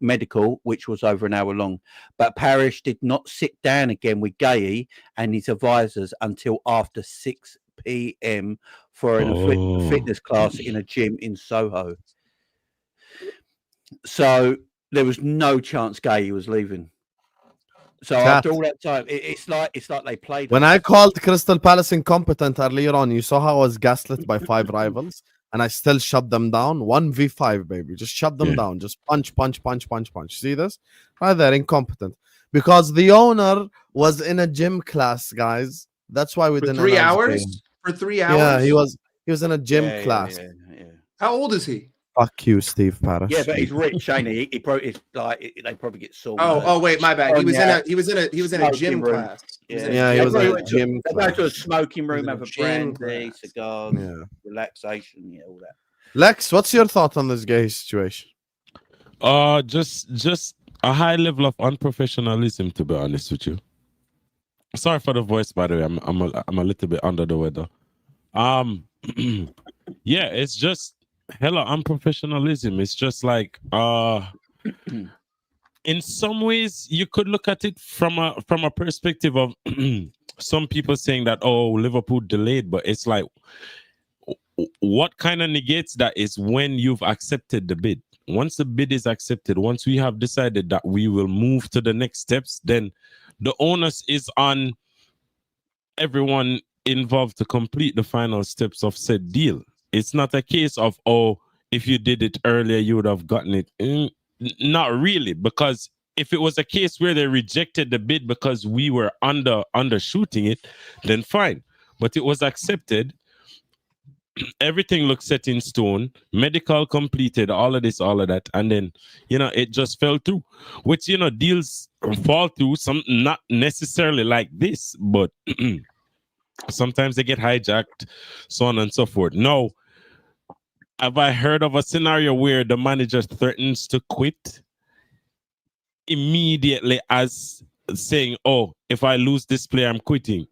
medical, which was over an hour long, but Parish did not sit down again with Guehi and his advisors until after 6 p.m. for a fitness class in a gym in Soho. So there was no chance Guehi was leaving. So after all that time, it's like they played. When I called Crystal Palace incompetent earlier on, you saw how I was gaslit by 5 rivals, and I still shut them down. 1v5, baby. Just shut them down. Just punch. See this? Right there, incompetent. Because the owner was in a gym class, guys. That's why we didn't. 3 hours? For 3 hours? Yeah, he was in a gym class. Yeah. How old is he? Fuck you, Steve Parish. Yeah, but he's rich, ain't he? He probably they probably get sold. Wait, my bad. He was in a gym class. He was in a gym class. Go to a smoking room, have a brandy, cigars, relaxation, all that. Lex, what's your thought on this Guehi situation? Just a high level of unprofessionalism, to be honest with you. Sorry for the voice, by the way. I'm a little bit under the weather. Yeah, it's just hella unprofessionalism. It's just like in some ways you could look at it from a perspective of some people saying that, oh, Liverpool delayed, but it's like, what kind of negates that is when you've accepted the bid. Once the bid is accepted, once we have decided that we will move to the next steps, then the onus is on everyone involved to complete the final steps of said deal. It's not a case of, oh, if you did it earlier, you would have gotten it. Not really, because if it was a case where they rejected the bid because we were undershooting it, then fine. But it was accepted. Everything looked set in stone. Medical completed, all of this, all of that. And then, it just fell through. Which, deals fall through, some not necessarily like this, but sometimes they get hijacked, so on and so forth. No. Have I heard of a scenario where the manager threatens to quit immediately as saying, oh, if I lose this player, I'm quitting?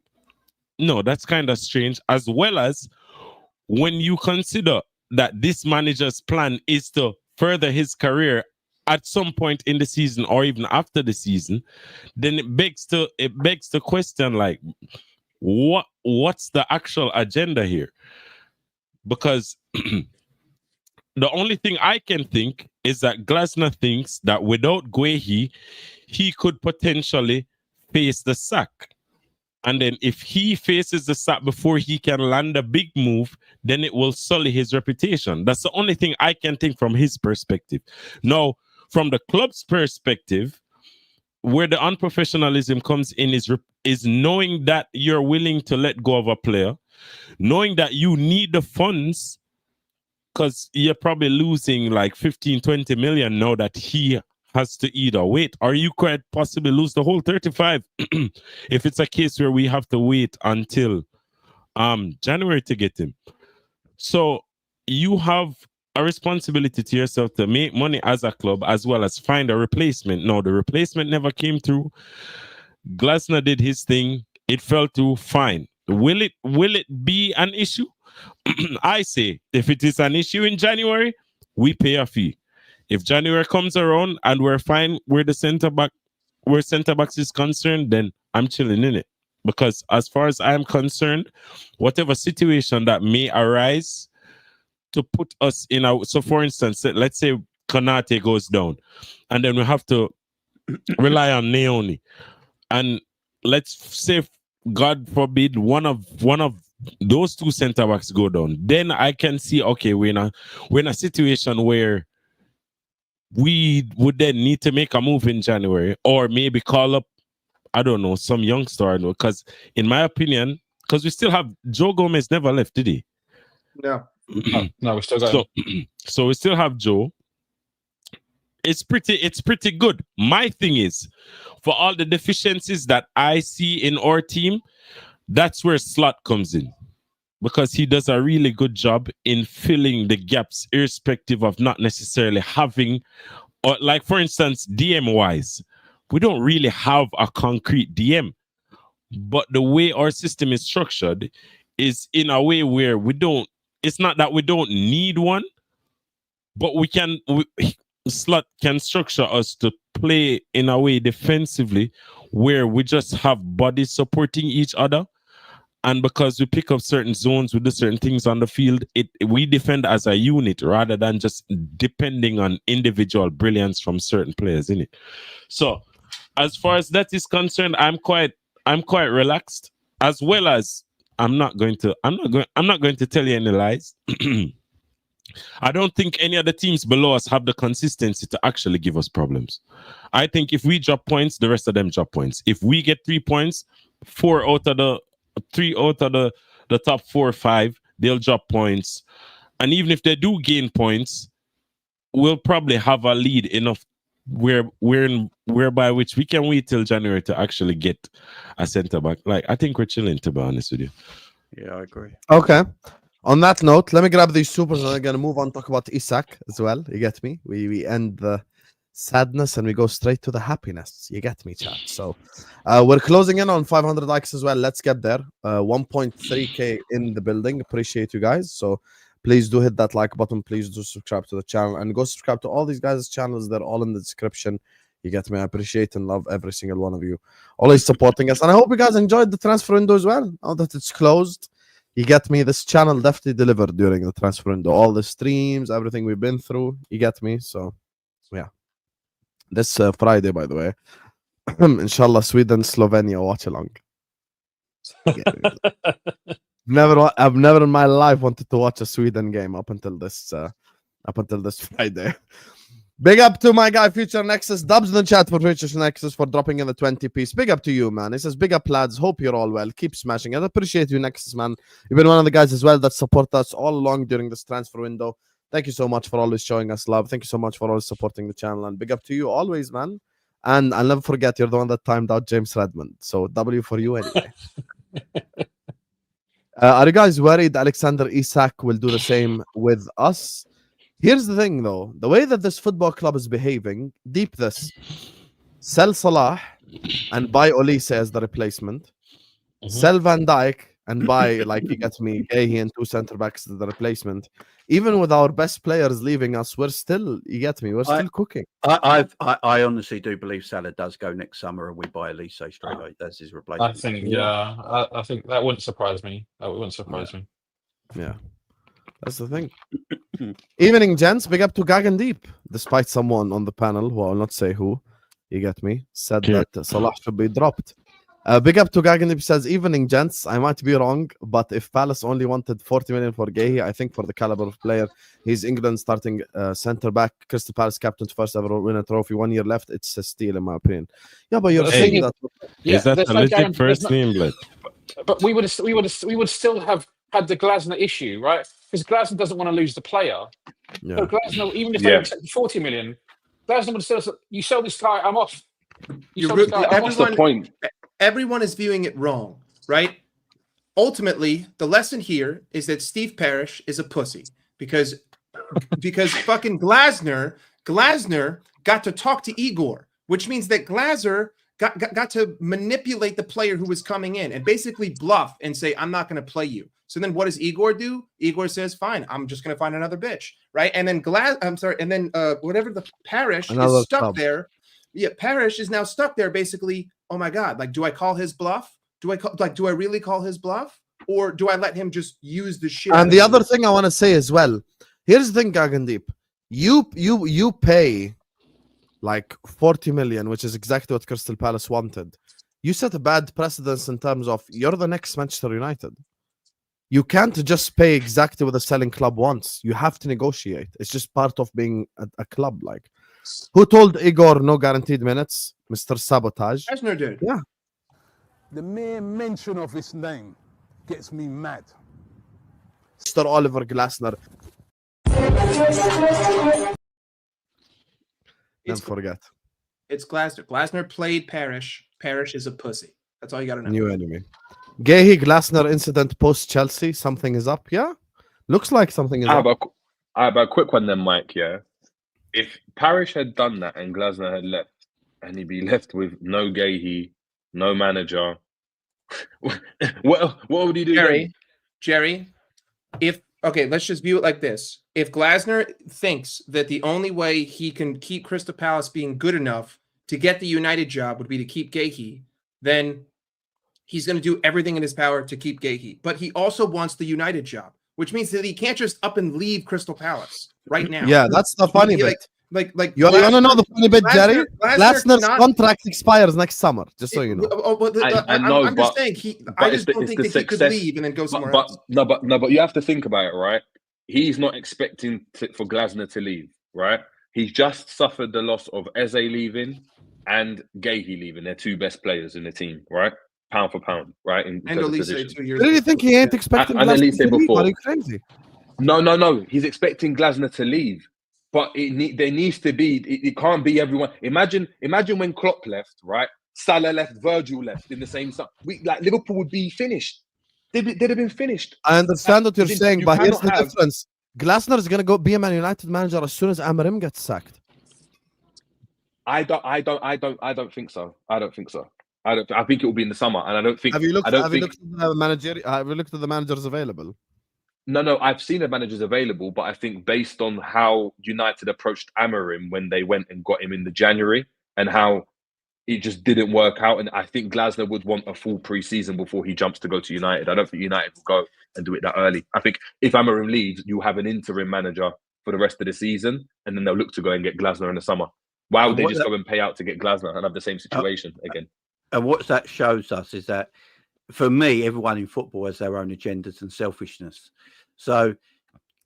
No, that's kind of strange. As well as when you consider that this manager's plan is to further his career at some point in the season or even after the season, then it begs the question, like, what's the actual agenda here? Because the only thing I can think is that Glasner thinks that without Guehi, he could potentially face the sack. And then if he faces the sack before he can land a big move, then it will sully his reputation. That's the only thing I can think from his perspective. Now, from the club's perspective, where the unprofessionalism comes in is knowing that you're willing to let go of a player, knowing that you need the funds because you're probably losing like 15, 20 million now that he has to either wait, or you could possibly lose the whole 35 if it's a case where we have to wait until January to get him. So you have a responsibility to yourself to make money as a club as well as find a replacement. No, the replacement never came through. Glasner did his thing. It fell through. Fine. Will it be an issue? I say, if it is an issue in January, we pay a fee. If January comes around and we're fine where centre backs is concerned, then I'm chilling in it. Because as far as I'm concerned, whatever situation that may arise to put us in so for instance, let's say Konate goes down, and then we have to rely on Neoni. And let's say, God forbid, one of those two centre backs go down. Then I can see, okay, we're in a situation where we would then need to make a move in January, or maybe call up, I don't know, some youngster. Because in my opinion, because we still have Joe Gomez never left, did he? No. No, we still got him. So we still have Joe. It's pretty good. My thing is, for all the deficiencies that I see in our team, that's where Slot comes in, because he does a really good job in filling the gaps, irrespective of not necessarily having, or like for instance, DM wise, we don't really have a concrete DM, but the way our system is structured is in a way where we don't. It's not that we don't need one, but Slot can structure us to play in a way defensively where we just have bodies supporting each other. And because we pick up certain zones with the certain things on the field, we defend as a unit rather than just depending on individual brilliance from certain players in it. So as far as that is concerned, I'm quite relaxed, as well as I'm not going to tell you any lies. I don't think any other teams below us have the consistency to actually give us problems. I think if we drop points, the rest of them drop points. If we get 3 points, 3 out of the top 4 or 5, they'll drop points. And even if they do gain points, we'll probably have a lead enough whereby which we can wait till January to actually get a centre back. Like, I think we're chilling, to be honest with you. Yeah, I agree. Okay. On that note, let me grab these supers and I'm going to move on, talk about Isak as well. You get me? We end the sadness and we go straight to the happiness. You get me, chat? So we're closing in on 500 likes as well. Let's get there. 1.3K in the building. Appreciate you guys. So please do hit that like button. Please do subscribe to the channel and go subscribe to all these guys' channels. They're all in the description. You get me? I appreciate and love every single one of you. Always supporting us. And I hope you guys enjoyed the transfer window as well. Now that it's closed. You get me? This channel definitely delivered during the transfer window. All the streams, everything we've been through. You get me? So, yeah. This Friday, by the way. Inshallah, Sweden, Slovenia watch along. I've never in my life wanted to watch a Sweden game up until this Friday. Big up to my guy, Future Nexus. Dubs in the chat for Future Nexus for dropping in the 20-piece. Big up to you, man. He says, big up, lads. Hope you're all well. Keep smashing it. I appreciate you, Nexus, man. You've been one of the guys as well that support us all along during this transfer window. Thank you so much for always showing us love. Thank you so much for always supporting the channel. And big up to you always, man. And I'll never forget, you're the one that timed out James Redmond. So W for you anyway. Are you guys worried Alexander Isak will do the same with us? Here's the thing, though. The way that this football club is behaving, deep this. Sell Salah and buy Olise as the replacement. Sell Van Dijk and buy, like, you get me, Guehi and 2 centre-backs as the replacement. Even with our best players leaving us, we're still, you get me, we're still cooking. I honestly do believe Salah does go next summer and we buy Elise straight away. That's his replacement. I think, I think that wouldn't surprise me. That wouldn't surprise me. Yeah. That's the thing. Evening, gents. Big up to Gagandeep. Despite someone on the panel, who I'll not say who, you get me, said that Salah should be dropped. Big up to Gagandeep says, evening, gents. I might be wrong, but if Palace only wanted 40 million for Guehi, I think for the caliber of player, he's England's starting centre-back, Crystal Palace captain to first ever win a trophy. 1 year left. It's a steal, in my opinion. Yeah, but you're saying that... Is that a legit first name, blood? But we would still have had the Glasner issue, right? Because Glasner doesn't want to lose the player. Yeah. So Glasner, even if they accept 40 million, Glasner would still say, you sell this guy, I'm off. What's the point? Everyone is viewing it wrong, right? Ultimately, the lesson here is that Steve Parish is a pussy because fucking Glasner got to talk to Igor, which means that Glazer got to manipulate the player who was coming in and basically bluff and say, I'm not going to play you. So then what does Igor do? Igor says, fine, I'm just going to find another bitch, right? And then whatever the Parish is stuck there. Yeah, Parish is now stuck there basically, oh my God, like, do I call his bluff? Do I really call his bluff? Or do I let him just use the shit? And the other thing I want to say as well, here's the thing, Gagandeep. You pay like 40 million, which is exactly what Crystal Palace wanted. You set a bad precedence in terms of you're the next Manchester United. You can't just pay exactly what the selling club wants. You have to negotiate. It's just part of being a club. Like, who told Igor no guaranteed minutes? Mr. Sabotage. Glasner did. Yeah. The mere mention of his name gets me mad. Mr. Oliver Glasner. Don't forget. It's Glasner. Glasner played Parish. Parish is a pussy. That's all you got to know. New enemy. Guehi Glasner incident post Chelsea. Something is up. Yeah, looks like something is I up. have a quick one then, Mike. Yeah, if Parish had done that and Glasner had left, and he'd be left with no Guehi, no manager, what would he do then? Jerry, let's just view it like this. If Glasner thinks that the only way he can keep Crystal Palace being good enough to get the United job would be to keep Guehi, then he's going to do everything in his power to keep Guehi. But he also wants the United job, which means that he can't just up and leave Crystal Palace right now. Yeah, that's the funny bit. Like you want to know the funny bit, Jerry? Glasner's cannot... contract expires next summer, just so you know. I know, I'm just saying I just don't think that he could leave and then go somewhere else. But you have to think about it, right? He's not expecting for Glasner to leave, right? He's just suffered the loss of Eze leaving and Guehi leaving. They're two best players in the team, right? Pound for pound, right? And Elise 2 years. Really think he ain't expecting Glasner to leave? Are you crazy? No. He's expecting Glasner to leave. But there needs to be. It can't be everyone. Imagine when Klopp left, right? Salah left, Virgil left in the same time. Liverpool would be finished. They'd have been finished. I understand what you're saying, but here's the difference: Glasner is going to go be a Man United manager as soon as Amorim gets sacked. I don't think so. I think it will be in the summer, and I don't think. Have you looked at the managers available? No, I've seen the managers available, but I think based on how United approached Amorim when they went and got him in the January and how it just didn't work out, and I think Glasner would want a full pre-season before he jumps to go to United. I don't think United will go and do it that early. I think if Amorim leaves, you have an interim manager for the rest of the season, and then they'll look to go and get Glasner in the summer. Why would they just go and pay out to get Glasner and have the same situation again? And what that shows us is that, for me, everyone in football has their own agendas and selfishness. So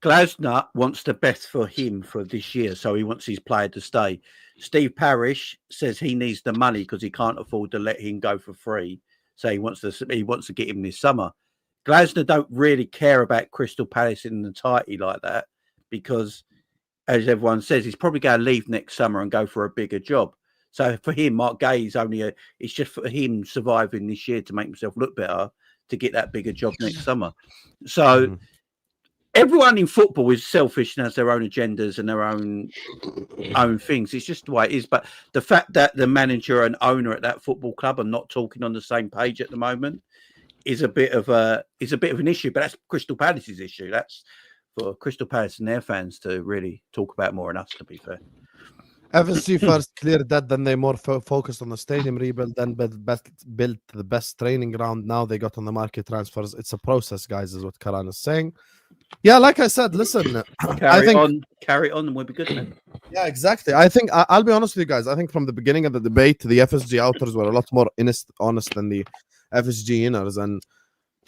Glasner wants the best for him for this year, so he wants his player to stay. Steve Parish says he needs the money because he can't afford to let him go for free, so he wants to get him this summer. Glasner don't really care about Crystal Palace in the entirety like that because, as everyone says, he's probably going to leave next summer and go for a bigger job. So for him, Marc Guehi is it's just for him surviving this year to make himself look better to get that bigger job next summer. So everyone in football is selfish and has their own agendas and their own things. It's just the way it is. But the fact that the manager and owner at that football club are not talking on the same page at the moment is a bit of an issue. But that's Crystal Palace's issue. That's for Crystal Palace and their fans to really talk about more than us, to be fair. FSG first cleared that, then they more focused on the stadium rebuild, then built the best training ground. Now they got on the market transfers. It's a process, guys, is what Karan is saying. Yeah, like I said, listen, carry on and we'll be good, man. Yeah, exactly. I think I'll be honest with you guys. I think from the beginning of the debate, the FSG outers were a lot more honest than the FSG inners, and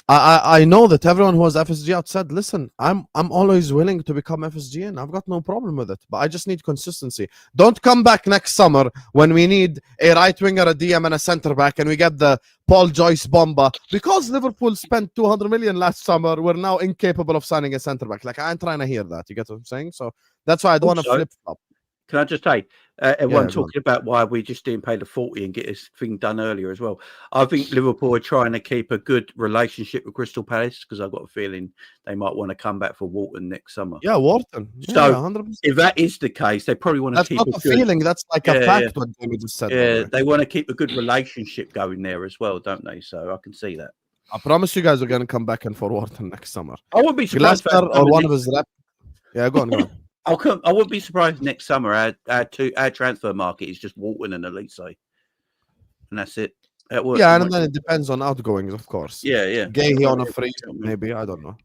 I know that everyone who was FSG out said, listen, I'm always willing to become FSG and I've got no problem with it, but I just need consistency. Don't come back next summer when we need a right winger, a DM and a centre back and we get the Paul Joyce bomba. Because Liverpool spent 200 million last summer, we're now incapable of signing a centre back. Like, I'm trying to hear that. You get what I'm saying? So that's why I don't want to flip flop. Can I just say, everyone talking about why we just didn't pay the 40 and get this thing done earlier as well. I think Liverpool are trying to keep a good relationship with Crystal Palace because I've got a feeling they might want to come back for Wharton next summer. Yeah, Wharton. Yeah, so 100%. If that is the case, they probably want to keep a feeling. That's like a fact. What Jamie just said. Yeah, they want to keep a good relationship going there as well, don't they? So I can see that. I promise you guys are going to come back and for Wharton next summer. I wouldn't be surprised. Or one of his rep. Yeah, go on. I wouldn't be surprised next summer our transfer market is just Wharton and Elise, and that's it. Yeah, and then it depends on outgoings, of course. Yeah. Guehi on a free, maybe, I don't know.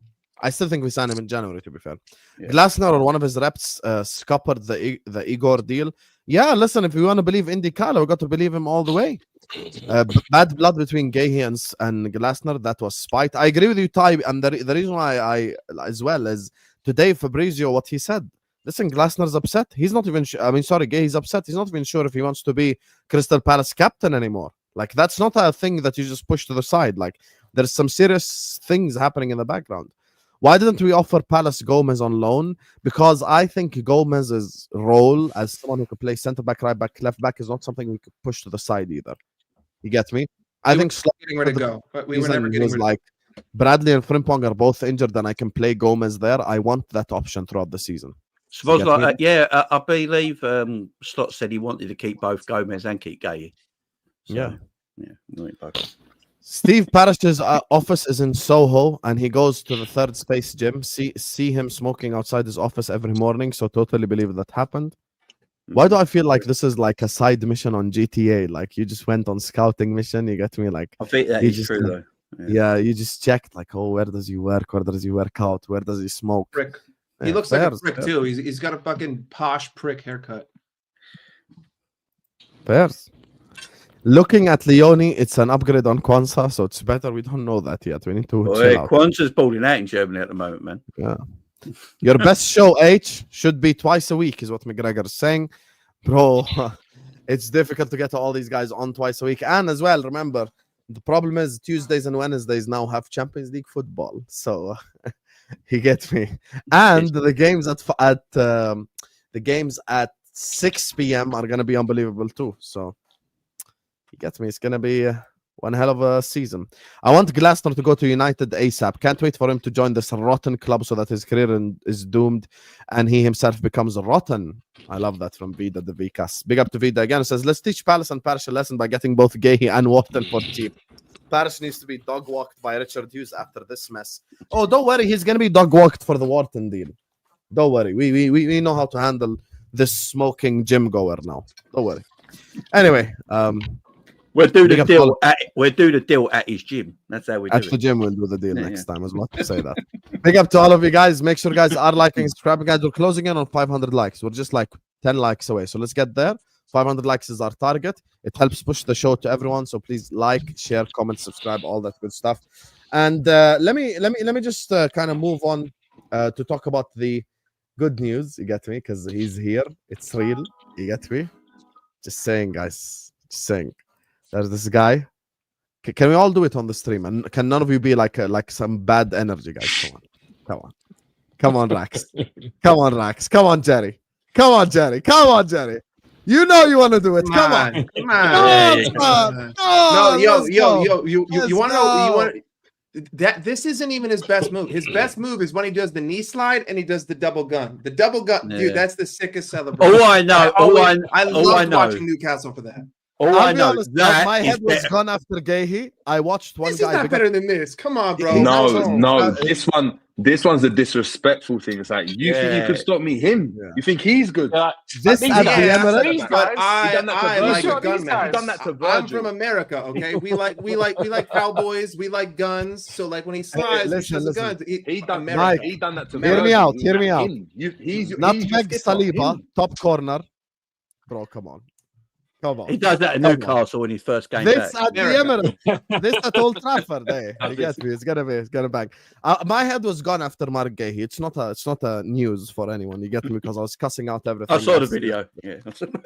I still think we signed him in January, to be fair. Yeah. Glasner or one of his reps scuppered the Igor deal. Yeah, listen, if we want to believe Indicala, we got to believe him all the way. Bad blood between Guehi and Glasner, that was spite. I agree with you, Ty, and the reason why I as well is today Fabrizio, what he said. Listen, Glasner's upset. He's not even Guehi's upset. He's not even sure if he wants to be Crystal Palace captain anymore. Like, that's not a thing that you just push to the side. Like, there's some serious things happening in the background. Why didn't we offer Palace Gomez on loan? Because I think Gomez's role as someone who could play centre back, right back, left back is not something we could push to the side either. You get me? I think getting ready to go, but we were never season getting was rid of like Bradley and Frimpong are both injured, and I can play Gomez there. I want that option throughout the season. Suppose like I believe Slot said he wanted to keep both Gomez and keep Guehi. So, yeah, both. Steve Parrish's office is in Soho, and he goes to the Third Space gym. See him smoking outside his office every morning. So totally believe that happened. Why do I feel like this is like a side mission on GTA? Like you just went on scouting mission. You get me? Like I think that is true though. Yeah, you just checked like, oh, where does he work? Where does he work out? Where does he smoke? Prick. He looks like a prick too. He's got a fucking posh prick haircut. Fairs. Looking at Leone, it's an upgrade on Kwanzaa, so it's better. We don't know that yet. We need to chill out. Kwanzaa's balling out in Germany at the moment, man. Yeah. Your best show, H, should be twice a week, is what McGregor is saying. Bro, it's difficult to get all these guys on twice a week. And as well, remember, the problem is Tuesdays and Wednesdays now have Champions League football. So he gets me. And the games at 6 p.m. are going to be unbelievable too. So he gets me. It's going to be one hell of a season. I want Glasner to go to United ASAP. Can't wait for him to join this rotten club so that his career is doomed and he himself becomes rotten. I love that from Vida the Vicas. Big up to Vida again. It says, let's teach Palace and Parish a lesson by getting both Guehi and Wharton for cheap. Parish needs to be dog-walked by Richard Hughes after this mess. Oh, don't worry. He's going to be dog-walked for the Wharton deal. Don't worry. We know how to handle this smoking gym goer now. Don't worry. Anyway, we'll do the deal. We'll do the deal at his gym. That's how we do it. At the gym, we'll do the deal next time. I was about to say that. Big up to all of you guys. Make sure guys are liking, subscribing. Guys, we're closing in on 500 likes. We're just like 10 likes away. So let's get there. 500 likes is our target. It helps push the show to everyone. So please like, share, comment, subscribe, all that good stuff. And let me just kind of move on to talk about the good news. You get me? Because he's here. It's real. You get me? Just saying, guys. Just saying. There's this guy. Can we all do it on the stream? And can none of you be like some bad energy, guys? Come on, Rax. Come on, Rax. Come on, Jerry. Come on, Jerry. Come on, Jerry. You know you want to do it. Come on. Come on. No, yo, you want to know? You want that? This isn't even his best move. His best move is when he does the knee slide and he does the double gun. The double gun, dude. That's the sickest celebration. Oh, I know. I love watching Newcastle for that. I'll be honest, my head was gone after Guehi. I watched one this guy. This is not better than this. Come on, bro. No. This one's a disrespectful thing. It's like you think you could stop me. You think he's good? This at the Emirates, but I like a gunman. You've done that to Virgil. I'm from America, okay? We like cowboys. We like guns. So like when he slides, listen. guns. He done that to Virgil. Hear me out. He's Nutmeg Saliba, top corner. Bro, come on. He does that in Newcastle in his first game. This at the Emirates. This at Old Trafford. Hey, you get me. It's gonna bang. My head was gone after Marc Guehi. It's not a news for anyone. You get me, because I was cussing out everything. I saw the video.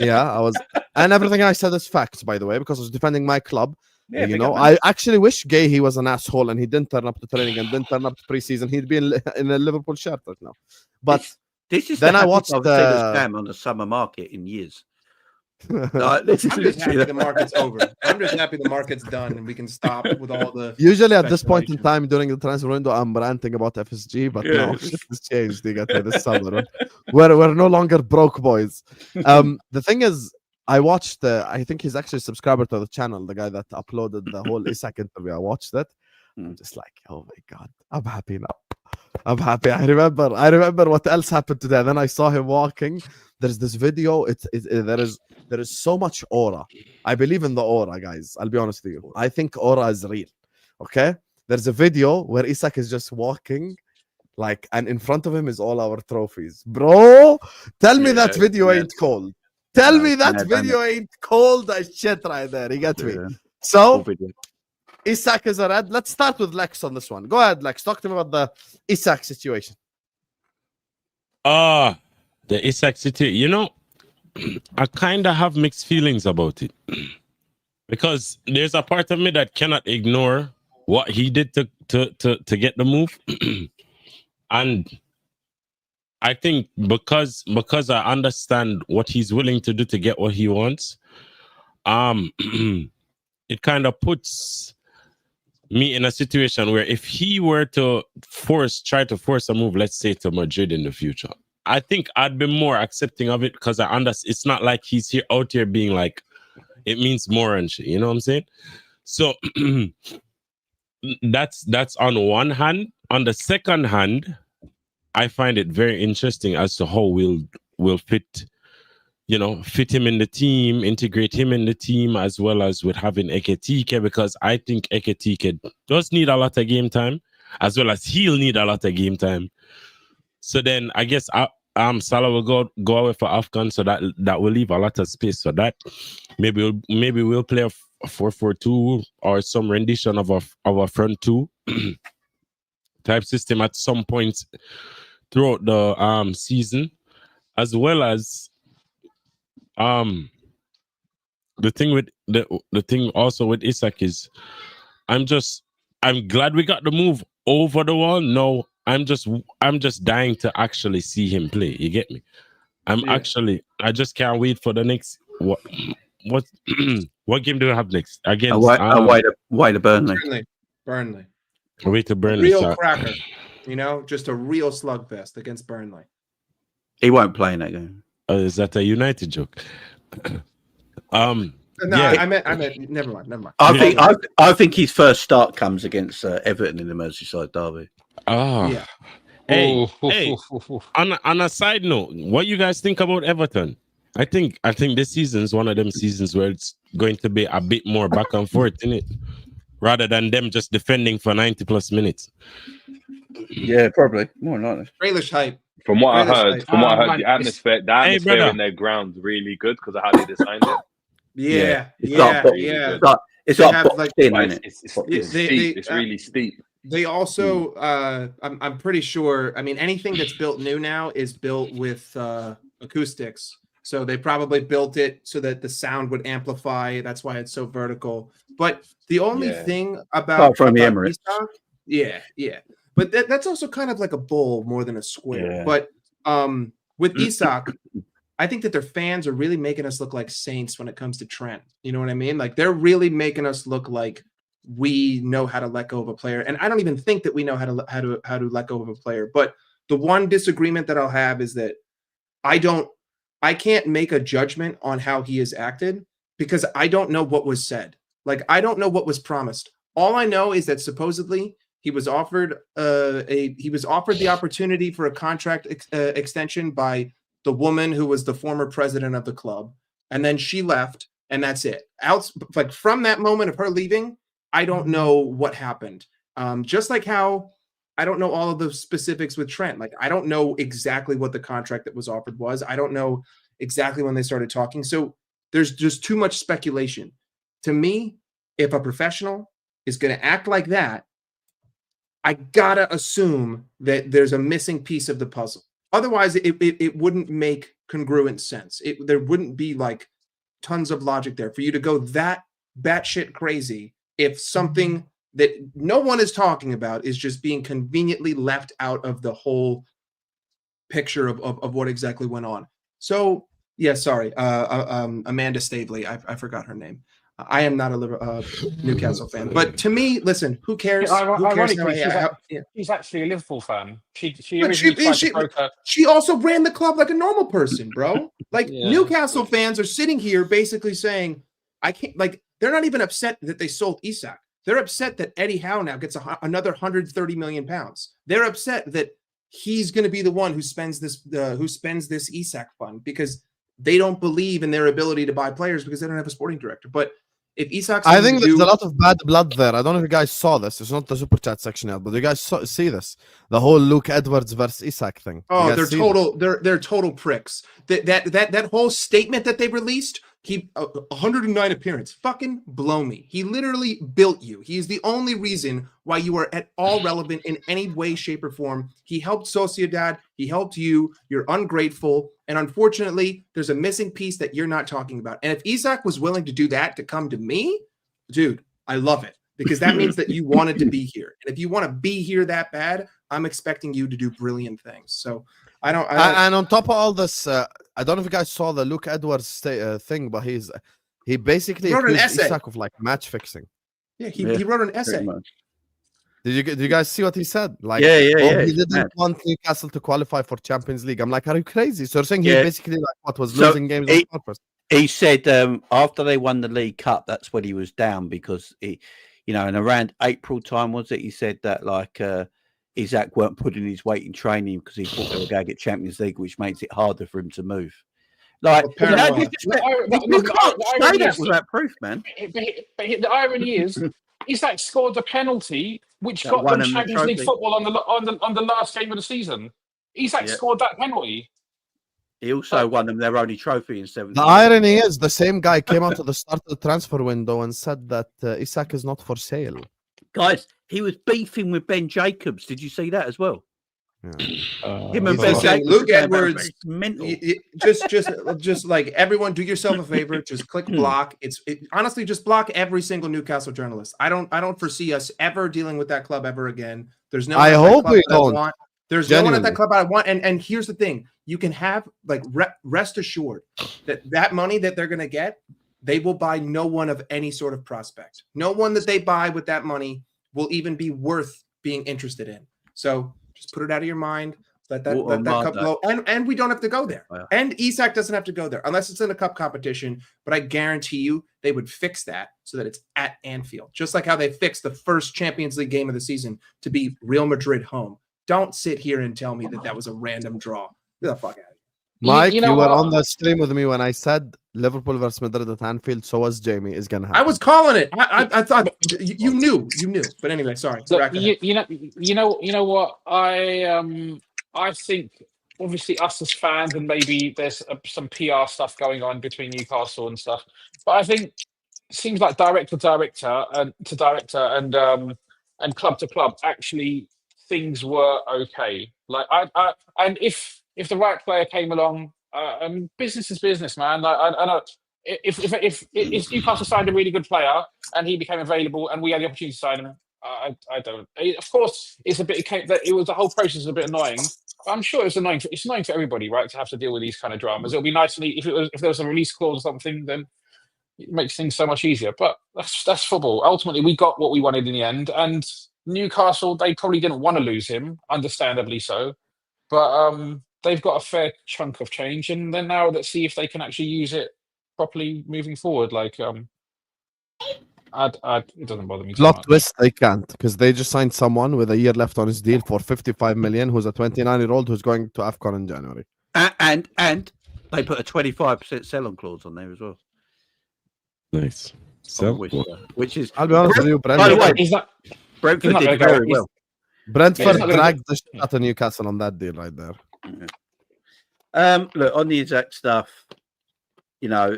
Yeah, I was, and everything I said is facts, by the way, because I was defending my club. Yeah, you know, I actually wish Guehi was an asshole and he didn't turn up to training and didn't turn up to preseason. He'd be in a Liverpool shirt right now. But this is then I watched the scam on the summer market in years. I'm just happy the market's over. I'm just happy the market's done and we can stop with all the. Usually at this point in time during the transfer window, I'm ranting about FSG, but now shit has changed. They got this summer. We're no longer broke boys. The thing is, I watched. I think he's actually a subscriber to the channel. The guy that uploaded the whole Isak interview. I watched it. I'm just like, oh my god, I'm happy now. I'm happy. I remember what else happened today. Then I saw him walking. There's this video. There is so much aura. I believe in the aura, guys. I'll be honest with you. I think aura is real. Okay. There's a video where Isak is just walking, like, and in front of him is all our trophies. Bro, tell me that video ain't cold. Tell me that video ain't cold as shit right there. You get me? So Isak is a red. Let's start with Lex on this one. Go ahead, Lex. Talk to me about the Isak situation. The Isak situation. You know, I kind of have mixed feelings about it because there's a part of me that cannot ignore what he did to get the move, and I think because I understand what he's willing to do to get what he wants, it kind of puts me in a situation where if he were to try to force a move, let's say to Madrid in the future, I think I'd be more accepting of it because I understand it's not like he's out here being like, it means more and shit. You know what I'm saying? So that's on one hand. On the second hand, I find it very interesting as to how we'll fit him in the team, integrate him in the team, as well as with having Ekitike, because I think Ekitike does need a lot of game time, as well as he'll need a lot of game time. So then I guess Salah will go away for Afghan, so that will leave a lot of space for that. Maybe we'll play a 4-4-2 or some rendition of our front two type system at some point throughout the season, as well as the thing with the thing also with Isak is I'm glad we got the move over the wall. No, I'm just dying to actually see him play. You get me? I just can't wait for the next what what game do we have next? Against away to Burnley. Burnley. Away to Burnley. Real cracker. Just a real slugfest against Burnley. He won't play in that game. Is that a United joke? No, yeah. I meant. Never mind. I think his first start comes against Everton in the Merseyside derby. Oh, yeah. Hey. On a side note, what you guys think about Everton? I think this season is one of them seasons where it's going to be a bit more back and forth, isn't it? Rather than them just defending for 90 plus minutes. Yeah, probably more than likely. Grealish hype. From what I heard, the atmosphere in their ground's really good because of how they designed it. Yeah. It's steep. It's really steep. They also, I'm pretty sure. I mean, anything that's built new now is built with acoustics. So they probably built it so that the sound would amplify. That's why it's so vertical. But the only thing about from the Emirates, yeah. But that's also kind of like a bowl more than a square. Yeah. But with Isak, I think that their fans are really making us look like saints when it comes to Trent. You know what I mean? Like they're really making us look like we know how to let go of a player. And I don't even think that we know how to let go of a player. But the one disagreement that I'll have is that I can't make a judgment on how he has acted because I don't know what was said. Like I don't know what was promised. All I know is that supposedly he was offered the opportunity for a contract extension by the woman who was the former president of the club, and then she left, and that's it. Like from that moment of her leaving, I don't know what happened. Just like how I don't know all of the specifics with Trent. Like I don't know exactly what the contract that was offered was. I don't know exactly when they started talking. So there's just too much speculation. To me, if a professional is going to act like that, I gotta assume that there's a missing piece of the puzzle. Otherwise, it wouldn't make congruent sense. There wouldn't be like tons of logic there for you to go that batshit crazy if something that no one is talking about is just being conveniently left out of the whole picture of what exactly went on. So, yeah, sorry, Amanda Stavely, I forgot her name. I am not a Newcastle fan, but to me, listen, who cares? She's actually a Liverpool fan. She also ran the club like a normal person, bro. Like Newcastle fans are sitting here basically saying, I can't. Like they're not even upset that they sold Isak. They're upset that Eddie Howe now gets another 130 million pounds. They're upset that he's going to be the one who spends this Isak fund because they don't believe in their ability to buy players because they don't have a sporting director. But if Isak's, I think there's a lot of bad blood there. I don't know if you guys saw this. It's not the super chat section yet, but you guys see this, the whole Luke Edwards versus Isak thing. Oh, they're total pricks. That whole statement that they released. He 109 appearance. Fucking blow me. He literally built you. He is the only reason why you are at all relevant in any way, shape, or form. He helped Sociedad. He helped you. You're ungrateful. And unfortunately, there's a missing piece that you're not talking about. And if Isak was willing to do that to come to me, dude, I love it. Because that means that you wanted to be here. And if you want to be here that bad, I'm expecting you to do brilliant things. So I don't. And on top of all this, I don't know if you guys saw the Luke Edwards thing, but He basically He wrote an accused essay. Isak of like match fixing. Yeah, he wrote an essay. Did you guys see what he said? Like, Yeah, he it's didn't mad. want Newcastle to qualify for Champions League. I'm like, are you crazy? So you're saying he Yeah. basically like what was So losing games on purpose? He said after they won the League Cup, that's when he was down because he, you know, and around April time was it? He said that like Isak weren't putting his weight in training because he thought they were going to get Champions League, which makes it harder for him to move. Like, Well, apparently- you can't say that without proof, man. But the irony is, Isak scored the penalty which That got won them them the Champions League trophy. football on the last game of the season. Isak Yeah. scored that penalty. He also won them their only trophy in 17. The irony is the same guy came out at the start of the transfer window and said that Isak is not for sale. Guys, he was beefing with Ben Jacobs. Did you see that as well? Yeah. Him and he's Ben also- Jacobs. Luke were saying about Edwards, it's mental. just like everyone, do yourself a favor. Just click block. Honestly, just block every single Newcastle journalist. I don't foresee us ever dealing with that club ever again. There's no. I one at that hope club we that I don't. want. There's no one at that Genuinely. club I want. And here's the thing: you can have like rest assured that money that they're gonna get, they will buy no one of any sort of prospect. No one that they buy with that money will even be worth being interested in. So just put it out of your mind. Let that cup blow. And we don't have to go there. Wow. And Isak doesn't have to go there unless it's in a cup competition. But I guarantee you they would fix that so that it's at Anfield. Just like how they fixed the first Champions League game of the season to be Real Madrid home. Don't sit here and tell me that was a random draw. Get the fuck out of here. Mike, You you, know were what? on the stream with me when I said Liverpool versus Madrid at Anfield. So was Jamie. Is gonna happen. I was calling it. I thought you knew. But anyway, sorry. Look, Rack ahead. you know what? I think obviously us as fans, and maybe there's some PR stuff going on between Newcastle and stuff. But I think it seems like director and club to club, actually things were okay. Like and if the right player came along, business is business, man. Like, I know if Newcastle signed a really good player and he became available and we had the opportunity to sign him, I don't. Of course, it's a bit. It was the whole process is a bit annoying. But I'm sure it's annoying. It's annoying for everybody, right, to have to deal with these kind of dramas. It'll be nice if there was a release clause or something, then it makes things so much easier. But that's football. Ultimately, we got what we wanted in the end, and Newcastle, they probably didn't want to lose him, understandably so. But they've got a fair chunk of change, and then now let's see if they can actually use it properly moving forward. Like it doesn't bother me too Plot much. twist, they can't because they just signed someone with a year left on his deal for 55 million, who's a 29-year-old who's going to AFCON in January. And they put a 25% sell-on clause on there as well. Nice. So, Which is, I'll be honest with you, by the way, Brentford, He's not. Brentford he's not did gonna go- very well. Brentford he's not gonna dragged the shit out of Newcastle on that deal right there. Look, on the exact stuff, you know,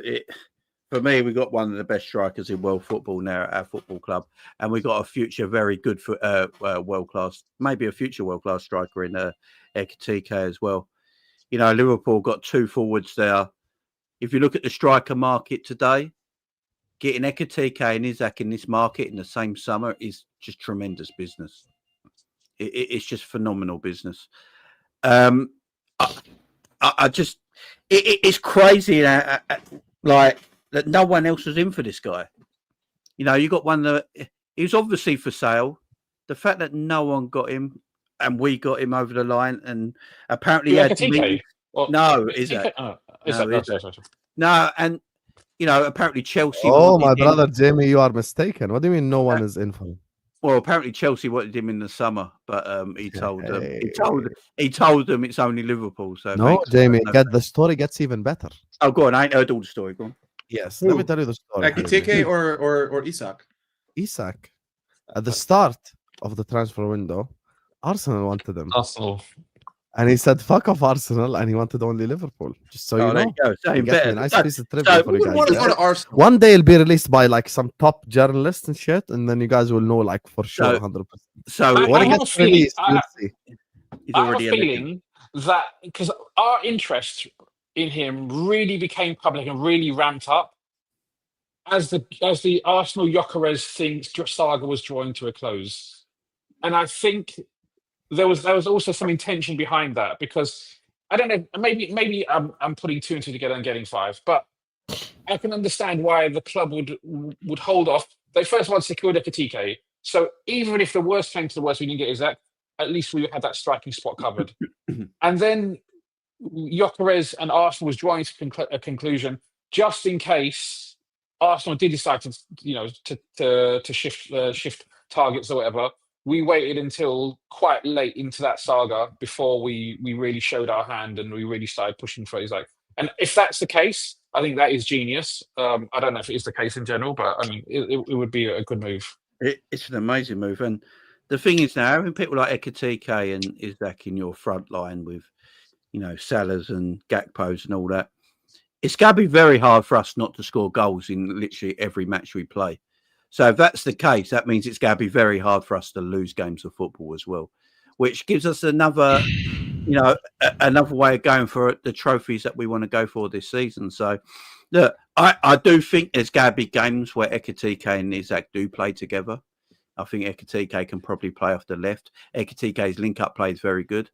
for me, we got one of the best strikers in world football now at our football club, and we got a future very good for world class, maybe a future world class striker in Ekitike as well. You know, Liverpool got two forwards there. If you look at the striker market today, getting Ekitike and Isak in this market in the same summer is just tremendous business. It's just phenomenal business. I just, it's crazy like that no one else was in for this guy. You know, you got one that he was obviously for sale. The fact that no one got him and we got him over the line, and apparently he had TK? no, Isak. No, and you know, apparently Chelsea. Oh, wanted my him. brother Jamie, you are mistaken. What do you mean no one is in for him? Well, apparently Chelsea wanted him in the summer, but he told them Hey. he told them it's only Liverpool. So No, thanks. Jamie, the story gets even better. Oh, go on. I ain't heard all the story. Go on. Yes, Who? let me tell you the story. Ekitike or Isak? Isak, at the start of the transfer window, Arsenal wanted him. Arsenal. And he said, fuck off Arsenal, and he wanted only Liverpool. Just so you there know. you go. Same You get me? better. Nice piece of trivia for Who you would want to guys. go to Arsenal? One day it'll be released by like some top journalists and shit, and then you guys will know like for sure So- 100%. So When I it have gets a feeling- released, you'll see. he's I have a already a legend. feeling that because our interest in him really became public and really ramped up as the Arsenal Gyökeres thing saga was drawing to a close, and I think there was also some intention behind that because I don't know, maybe I'm putting two and two together and getting five, but I can understand why the club would hold off. They first of all secured Ekitike. So even if the worst came to the worst, we didn't get Isak, at least we had that striking spot covered. And then Gyökeres and Arsenal was drawing to a conclusion, just in case Arsenal did decide to shift targets or whatever. We waited until quite late into that saga before we really showed our hand and we really started pushing for Isak. And if that's the case, I think that is genius. I don't know if it is the case in general, but I mean, it would be a good move. It's an amazing move. And the thing is now, having people like Ekitike and Isak in your front line with, Salahs and Gakpos and all that, it's going to be very hard for us not to score goals in literally every match we play. So if that's the case, that means it's going to be very hard for us to lose games of football as well, which gives us another, another way of going for the trophies that we want to go for this season. So, look, I do think there's going to be games where Ekitike and Isak do play together. I think Ekitike can probably play off the left. Ekitike's link-up play is very good.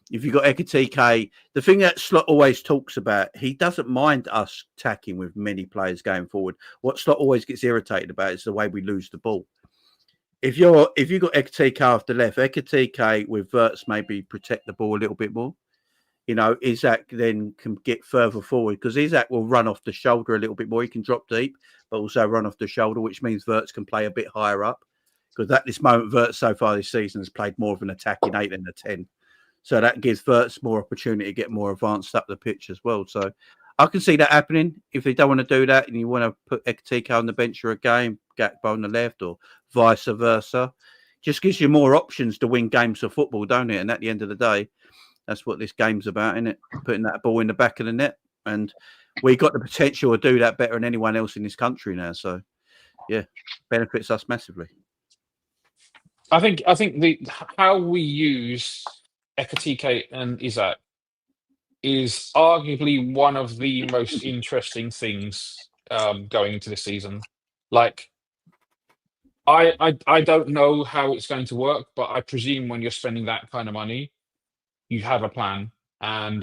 If you've got Ekitike, the thing that Slot always talks about, he doesn't mind us attacking with many players going forward. What Slot always gets irritated about is the way we lose the ball. If you've got Ekitike off the left, Ekitike with Wirtz maybe protect the ball a little bit more. Isak then can get further forward because Isak will run off the shoulder a little bit more. He can drop deep, but also run off the shoulder, which means Wirtz can play a bit higher up. Because at this moment, Wirtz so far this season has played more of an attacking 8 than a 10. So that gives Wirtz more opportunity to get more advanced up the pitch as well. So I can see that happening. If they don't want to do that and you want to put Ekitike on the bench for a game, Gakpo on the left or vice versa, just gives you more options to win games of football, don't it? And at the end of the day, that's what this game's about, isn't it? Putting that ball in the back of the net. And we got the potential to do that better than anyone else in this country now. So, yeah, benefits us massively. I think how we use Ekitike and Isak is arguably one of the most interesting things going into the season. Like, I don't know how it's going to work, but I presume when you're spending that kind of money, you have a plan. And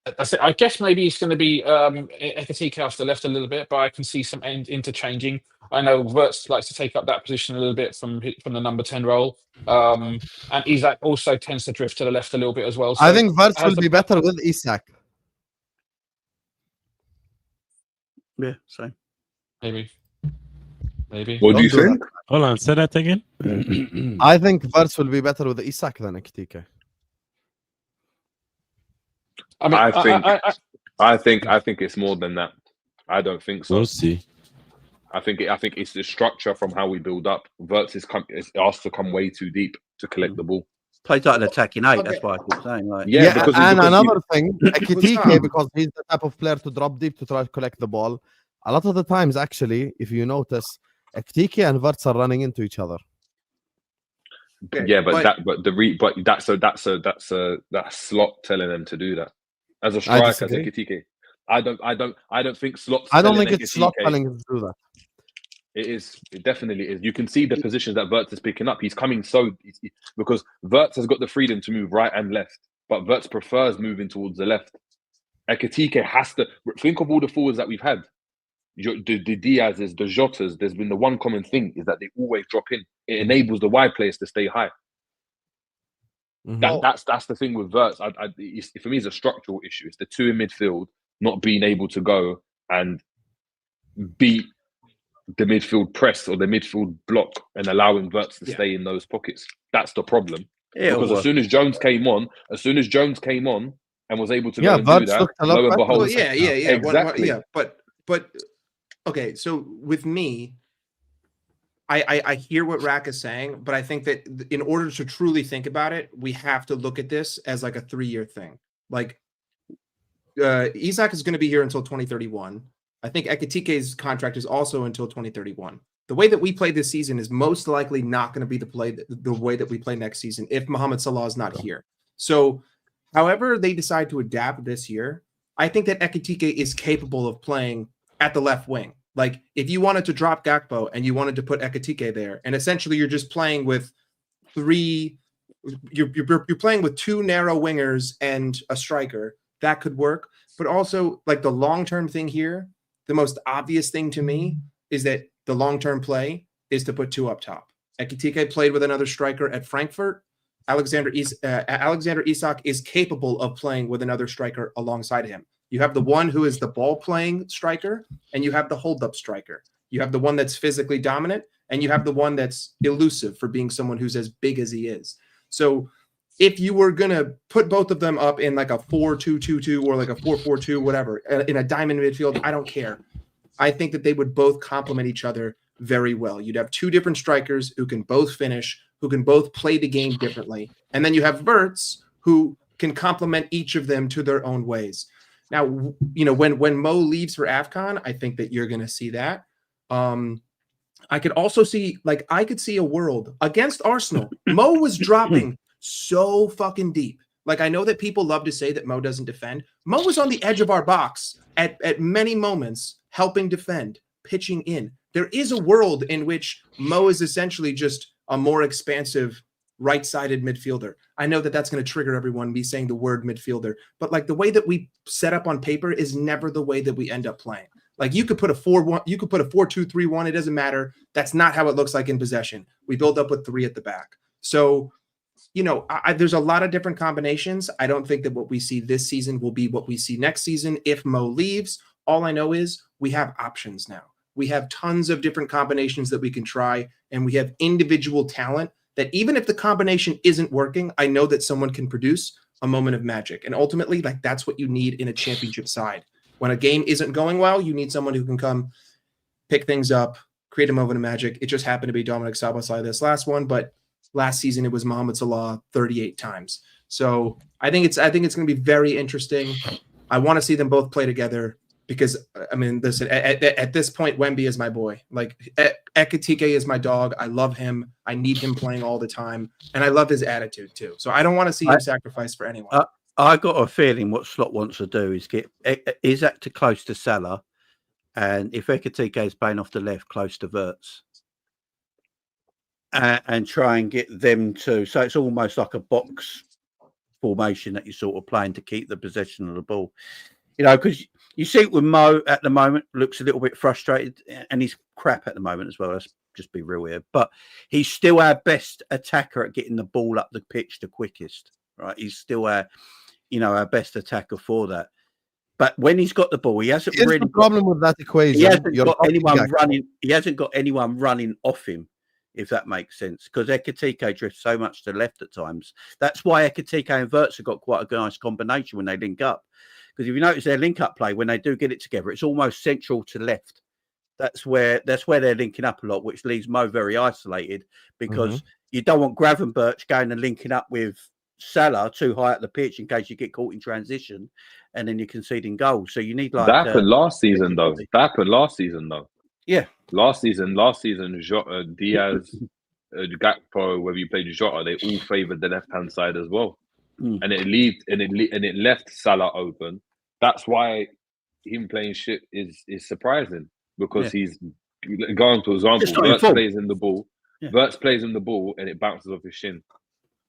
that's it. I guess maybe it's going to be Ekitike off the left a little bit, but I can see some interchanging. I know Wirtz likes to take up that position a little bit from the number 10 role. And Isak also tends to drift to the left a little bit as well. So I think Wirtz will be better with Isak. Yeah, same. Maybe. What do you think? Hold on, say that again. I think Wirtz will be better with Isak than Ekitike. I think it's more than that. I don't think so. We'll see. I think it's the structure from how we build up. Wirtz is asked to come way too deep to collect the ball. Plays like an attacking 8. That's why I keep saying. Like, another thing, Ekitike, because he's the type of player to drop deep to try to collect the ball. A lot of the times, actually, if you notice, Ekitike and Wirtz are running into each other. Yeah, that's Slot telling them to do that. As a striker, as Ekitike, I don't think Slot. I don't think it's Slot telling him to do that. It definitely is. You can see the positions that Wirtz is picking up. He's coming because Wirtz has got the freedom to move right and left, but Wirtz prefers moving towards the left. Ekitike has to think of all the forwards that we've had. The Diaz's, the Jotas. There's been the one common thing is that they always drop in. It enables the wide players to stay high. That's the thing with Wirtz. For me, it's a structural issue. It's the two in midfield not being able to go and beat the midfield press or the midfield block and allowing Wirtz to stay in those pockets. That's the problem. Because as soon as Jones came on and was able to go and do that, lo and behold, exactly. But okay, so with me, I hear what Rak is saying, but I think that in order to truly think about it, we have to look at this as like a 3-year thing. Like Isak is going to be here until 2031. I think Ekitike's contract is also until 2031. The way that we play this season is most likely not going to be the way that we play next season if Mohamed Salah is not here. So however they decide to adapt this year, I think that Ekitike is capable of playing at the left wing. Like if you wanted to drop Gakpo and you wanted to put Ekitike there, and essentially you're just playing with you're playing with 2 narrow wingers and a striker. that could work. But also, like, the long-term thing here, the most obvious thing to me is that the long-term play is to put two up top. Ekitike played with another striker at Frankfurt. Alexander Isak is capable of playing with another striker alongside him. You have the one who is the ball-playing striker, and you have the hold-up striker. You have the one that's physically dominant, and you have the one that's elusive for being someone who's as big as he is. So if you were going to put both of them up in like a 4-2-2-2 or like a 4-4-2, whatever, in a diamond midfield, I don't care. I think that they would both complement each other very well. You'd have two different strikers who can both finish, who can both play the game differently. And then you have Wirtz, who can complement each of them to their own ways. Now, when Mo leaves for AFCON, I think that you're going to see that. I could also see, I could see a world against Arsenal. Mo was dropping so fucking deep. Like, I know that people love to say that Mo doesn't defend. Mo was on the edge of our box at many moments, helping defend, pitching in. There is a world in which Mo is essentially just a more expansive right-sided midfielder. I know that that's going to trigger everyone, me saying the word midfielder, but like the way that we set up on paper is never the way that we end up playing. Like, you could put a 4-1, you could put a 4-2-3-1. It doesn't matter. That's not how it looks like in possession. We build up with three at the back. So, there's a lot of different combinations. I don't think that what we see this season will be what we see next season. If Mo leaves, all I know is we have options now. We have tons of different combinations that we can try, and we have individual talent that even if the combination isn't working, I know that someone can produce a moment of magic. And ultimately, that's what you need in a championship side. When a game isn't going well, you need someone who can come pick things up, create a moment of magic. It just happened to be Dominic Szoboszlai this last one, but last season it was Mohamed Salah 38 times. So I think it's going to be very interesting. I want to see them both play together because, I mean, listen, at this point, Wemby is my boy. Like, Ekitike is my dog. I love him. I need him playing all the time, and I love his attitude too. So I don't want to see him sacrificed for anyone. I got a feeling what Slot wants to do is get Isak too close to Salah, and if Ekitike is playing off the left, close to Wirtz, and try and get them to. So it's almost like a box formation that you're sort of playing to keep the possession of the ball. Because you see it with Mo at the moment, looks a little bit frustrated, and he's crap at the moment as well. Let's just be real here. But he's still our best attacker at getting the ball up the pitch the quickest, right? He's still our best attacker for that. But when he's got the ball, he hasn't really. The problem with that equation. He hasn't got anyone running off him, if that makes sense. Because Ekitike drifts so much to the left at times. That's why Ekitike and Wirtz have got quite a nice combination when they link up. Because if you notice their link-up play, when they do get it together, it's almost central to left. That's where they're linking up a lot, which leaves Mo very isolated because you don't want Gravenberch going and linking up with Salah too high at the pitch in case you get caught in transition and then you're conceding goals. So you need that happened last season though. Yeah. Last season, Jota, Diaz, Gakpo, whether you played Jota, they all favoured the left-hand side as well. And it left Salah open. That's why him playing shit is surprising because he's going to example. Wirtz plays in the ball. Yeah. Wirtz plays in the ball and it bounces off his shin.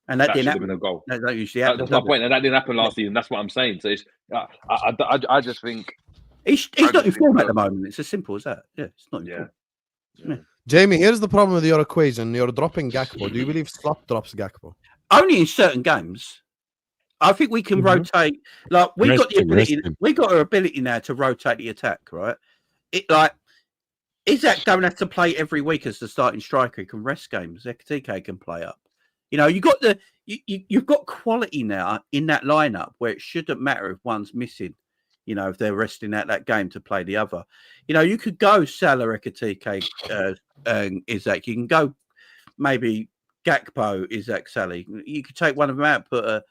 And that should have been a goal. That usually happens. That's my point. And that didn't happen last season. That's what I'm saying. So it's, I just think he's not in form at the moment. It's as simple as that. Yeah, it's not in form. Yeah. Jamie, here's the problem with your equation. You're dropping Gakpo. Do you believe Slot drops Gakpo? Only in certain games. I think we can rotate. Like we got our ability now to rotate the attack, right? Isak don't have to play every week as the starting striker. He can rest games. Ekitike can play up. You've got quality now in that lineup where it shouldn't matter if one's missing. If they're resting out that game to play the other. You could go Salah, Ekitike, Isak. You can go maybe Gakpo, Isak, Salah. You could take one of them out,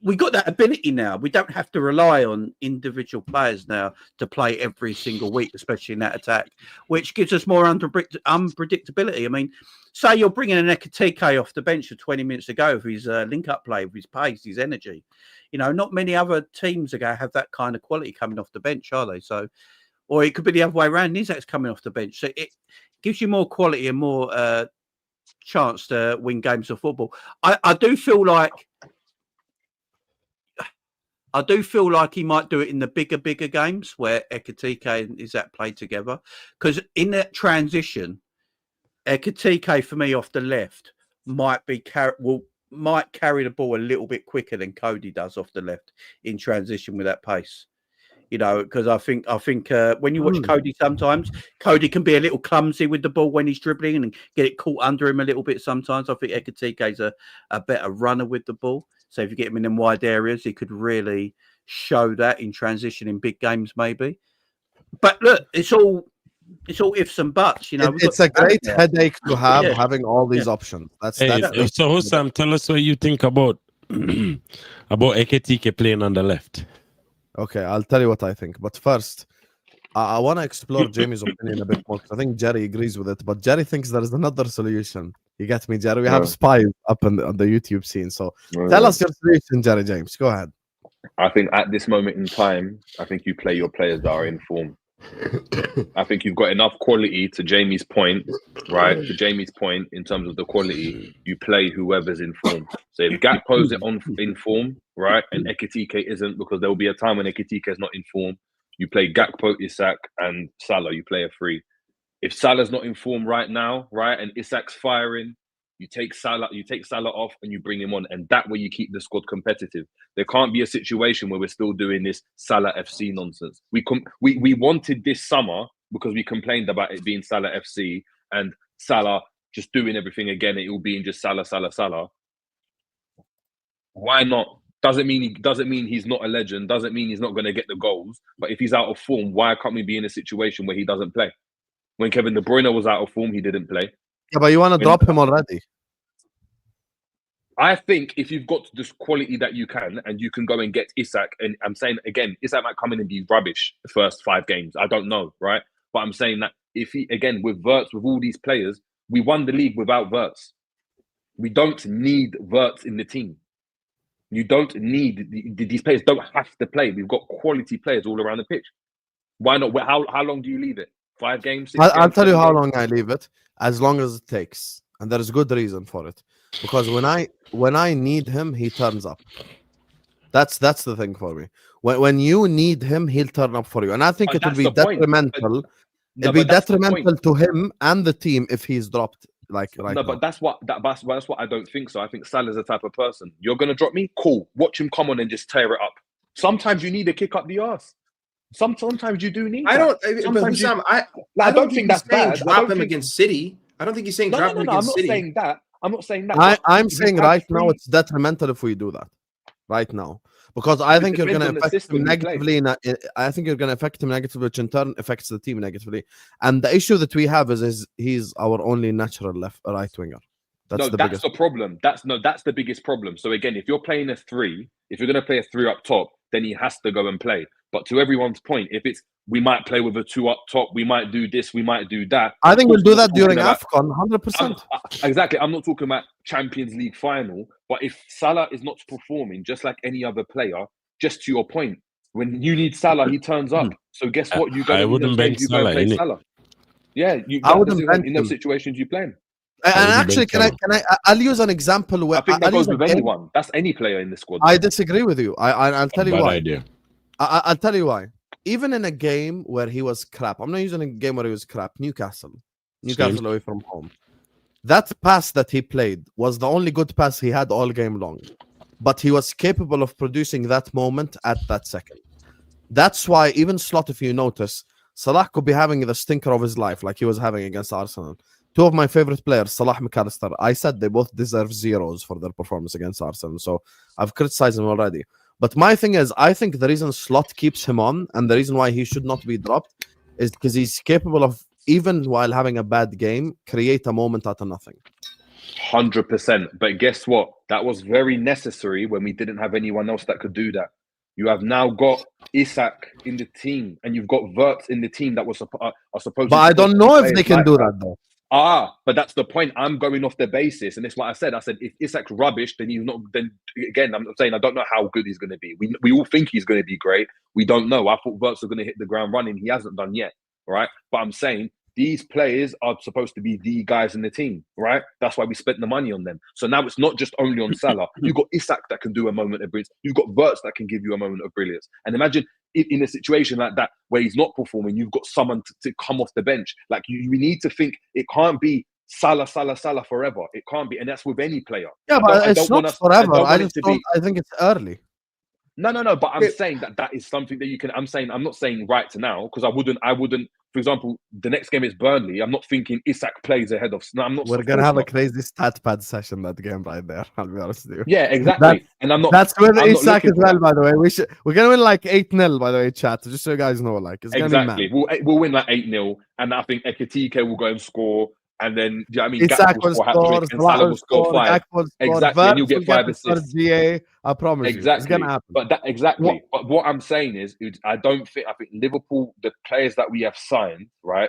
we got that ability now. We don't have to rely on individual players now to play every single week, especially in that attack, which gives us more unpredictability. I mean, say you're bringing an Ekitike off the bench for 20 minutes ago with his link-up play, with his pace, his energy. Not many other teams are going to have that kind of quality coming off the bench, are they? So, or it could be the other way around. Isak's coming off the bench. So it gives you more quality and more chance to win games of football. I do feel like I do feel like he might do it in the bigger games where Ekitike and Isak play together. Because in that transition, Ekitike for me off the left might carry the ball a little bit quicker than Cody does off the left in transition with that pace. You know, because I think when you watch Cody, sometimes Cody can be a little clumsy with the ball when he's dribbling and get it caught under him a little bit. Sometimes I think Ekitike is a better runner with the ball. So if you get him in them wide areas, he could really show that in transition in big games, maybe. But look, it's all ifs and buts. You know, it's a great headache to have having all these options. That's so Husam, tell us what you think about Ekitike playing on the left. Okay, I'll tell you what I think. But first, I want to explore Jamie's opinion a bit more. I think Jerry agrees with it, but Jerry thinks there is another solution. You get me, Jerry? We have spies up on the YouTube scene. So tell us your solution, Jerry James. Go ahead. I think at this moment in time, I think you play your players that are in form. I think you've got enough quality, to Jamie's point, right? To Jamie's point, in terms of the quality, you play whoever's in form. So if Gakpo's in form, right, and Ekitike isn't, because there will be a time when Ekitike is not in form, you play Gakpo, Isak, and Salah. You play a three. If Salah's not in form right now, right, and Isak's firing, you take Salah off and you bring him on, and that way you keep the squad competitive. There can't be a situation where we're still doing this Salah FC nonsense. We wanted this summer because we complained about it being Salah FC and Salah just doing everything again. It will be just Salah. Why not? Doesn't mean he's not a legend. Doesn't mean he's not going to get the goals. But if he's out of form, why can't we be in a situation where he doesn't play? When Kevin De Bruyne was out of form, he didn't play. Yeah, but you want to drop him already. I think if you've got this quality that you can, and you can go and get Isak, and I'm saying again, Isak might come in and be rubbish the first 5 games. I don't know, right? But I'm saying that if he, again, with Wirtz, with all these players, we won the league without Wirtz. We don't need Wirtz in the team. You don't need these players. Don't have to play. We've got quality players all around the pitch. Why not? How long do you leave it? 5 games? 6 games? I'll tell you how long I leave it. As long as it takes, and there is good reason for it. Because when I need him, he turns up. That's the thing for me. When you need him, he'll turn up for you, and I think it will be detrimental. It'll be detrimental to him and the team if he's dropped. Right now. But that's what I don't think so. I think Salah's the type of person. You're gonna drop me? Cool. Watch him come on and just tear it up. Sometimes you need a kick up the arse. Sometimes you do need. I don't think that's bad. Drop him against City. I don't think he's saying drop him against City. I'm not saying that. I'm saying right now it's detrimental if we do that. Right now, because I think you're going to affect him negatively. I think you're going to affect him negatively, which in turn affects the team negatively. And the issue that we have is he's our only natural right winger. That's the problem. That's the biggest problem. So again, if you're playing a 3, if you're going to play a 3 up top, then he has to go and play. But to everyone's point, if it's we might play with a 2 up top, we might do this, we might do that. I think we'll do that during AFCON, 100%. Exactly. I'm not talking about Champions League final, but if Salah is not performing just like any other player, just to your point, when you need Salah, he turns up. So guess what? I wouldn't bench Salah. Yeah, I wouldn't in those situations you play him. And actually, I'll use an example where I think that goes with anyone. That's any player in the squad. I disagree with you. I'll tell you why. Idea. I'll tell you why. Even in a game where he was crap, I'm not using a game where he was crap. Newcastle away from home. That pass that he played was the only good pass he had all game long. But he was capable of producing that moment at that second. That's why even Slot, if you notice, Salah could be having the stinker of his life like he was having against Arsenal. 2 of my favorite players, Salah, McAllister, I said they both deserve 0s for their performance against Arsenal. So I've criticized him already. But my thing is, I think the reason Slot keeps him on and the reason why he should not be dropped is because he's capable of, even while having a bad game, create a moment out of nothing. 100%. But guess what? That was very necessary when we didn't have anyone else that could do that. You have now got Isak in the team and you've got Wirtz in the team that was supposed to. But I don't know if they can do that though. But that's the point. I'm going off the basis, and that's what I said. I said if Isak's rubbish, then he's not. Then again, I'm saying I don't know how good he's going to be. We all think he's going to be great. We don't know. I thought Wirtz was going to hit the ground running. He hasn't done yet, right? But I'm saying these players are supposed to be the guys in the team, right? That's why we spent the money on them. So now it's not just only on Salah. You've got Isak that can do a moment of brilliance. You've got Wirtz that can give you a moment of brilliance. And imagine in a situation like that where he's not performing, you've got someone to come off the bench. Like we need to think it can't be Salah forever. It can't be, and that's with any player. Yeah, but it's not forever. I think it's early. No. But I'm saying that is something that you can. I'm not saying right to now because I wouldn't. For example, the next game is Burnley. I'm not thinking Isak plays ahead of. No, I'm not. We're gonna have a crazy stat pad session that game right there. I'll be honest with you. Yeah, exactly. And I'm not. That's with Isak as well, by the way. We're gonna win like 8-0, by the way, chat. Just so you guys know, like it's exactly. Gonna be we'll win like 8-0, and I think Ekitike will go and score. And then, do you know what I mean? Isak will score, and Salah will score 5. Exactly, and you'll get 5 assists. I promise you. It's going to happen. But what I'm saying is, I think Liverpool, the players that we have signed, right,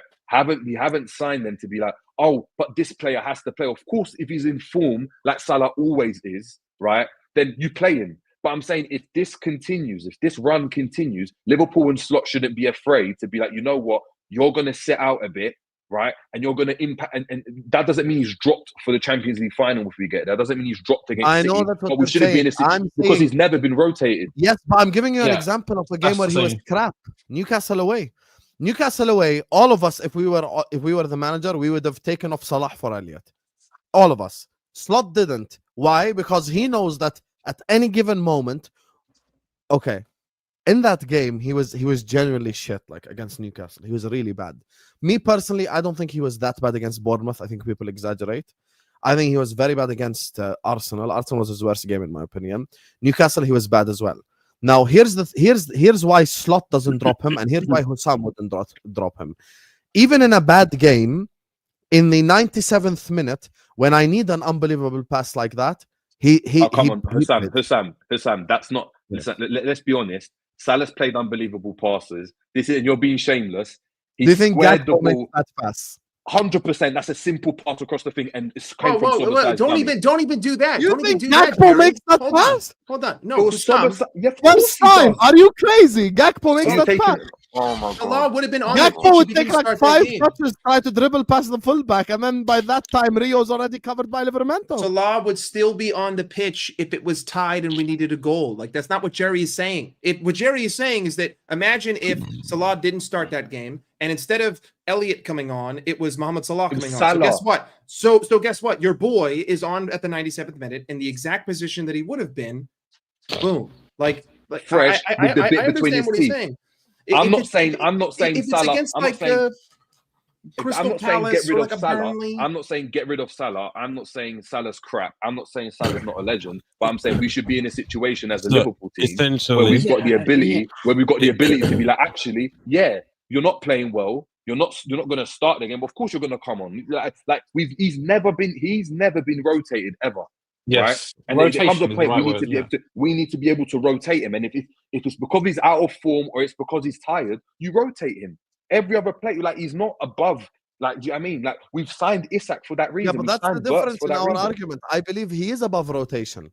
we haven't signed them to be like, oh, but this player has to play. Of course, if he's in form, like Salah always is, right, then you play him. But I'm saying if this continues, if this run continues, Liverpool and Slot shouldn't be afraid to be like, you know what, you're going to sit out a bit. Right, and you're going to impact, and that doesn't mean he's dropped for the Champions League final if we get there. That doesn't mean he's dropped against City. I know that's what but we shouldn't be in a situation because he's never been rotated. Yes, but I'm giving you an example of a game where he was crap. Newcastle away, all of us, if we were the manager, we would have taken off Salah for Elliott. All of us. Slot didn't. Why? Because he knows that at any given moment, okay, in that game, he was genuinely shit, like against Newcastle. He was really bad. Me personally, I don't think he was that bad against Bournemouth. I think people exaggerate. I think he was very bad against Arsenal. Arsenal was his worst game in my opinion. Newcastle, he was bad as well. Now here's why Slot doesn't drop him, and here's why Husam wouldn't drop him. Even in a bad game, in the 97th minute, when I need an unbelievable pass like that, Husam. That's not. Let's be honest. Salah's played unbelievable passes. And you're being shameless. Do you think Gakpo makes that pass? 100%. That's a simple pass across the thing, and it's don't even do that. You think Gakpo makes that pass? Hold on. No, first time. Are you crazy? Gakpo makes that pass. Oh my god! Salah would have been on. Gakpo would take like 5 touches, try to dribble past the fullback, and then by that time, Rio's already covered by Livermento. Salah would still be on the pitch if it was tied and we needed a goal. Like that's not what Jerry is saying. What Jerry is saying is that imagine if Salah didn't start that game, and instead of Elliott coming on, it was Mohamed Salah coming on. So guess what? So guess what? Your boy is on at the 97th minute in the exact position that he would have been. Boom! Like fresh with the bit between his teeth. Saying. I'm not saying Salah. Against, I'm not saying get rid of Salah. I'm not saying get rid of Salah. I'm not saying Salah's crap. I'm not saying Salah's not a legend. But I'm saying we should be in a situation as a Liverpool team where we've got the ability, to be like, actually, yeah, you're not playing well. You're not going to start the game. Of course, you're going to come on. He's never been rotated ever. Yes, right? And there comes a point we need to be able to rotate him. And if it's because he's out of form or it's because he's tired, you rotate him. Every other player, like he's not above. Like, do you know what I mean? Like we've signed Isak for that reason. Yeah, but that's the difference in our argument. I believe he is above rotation.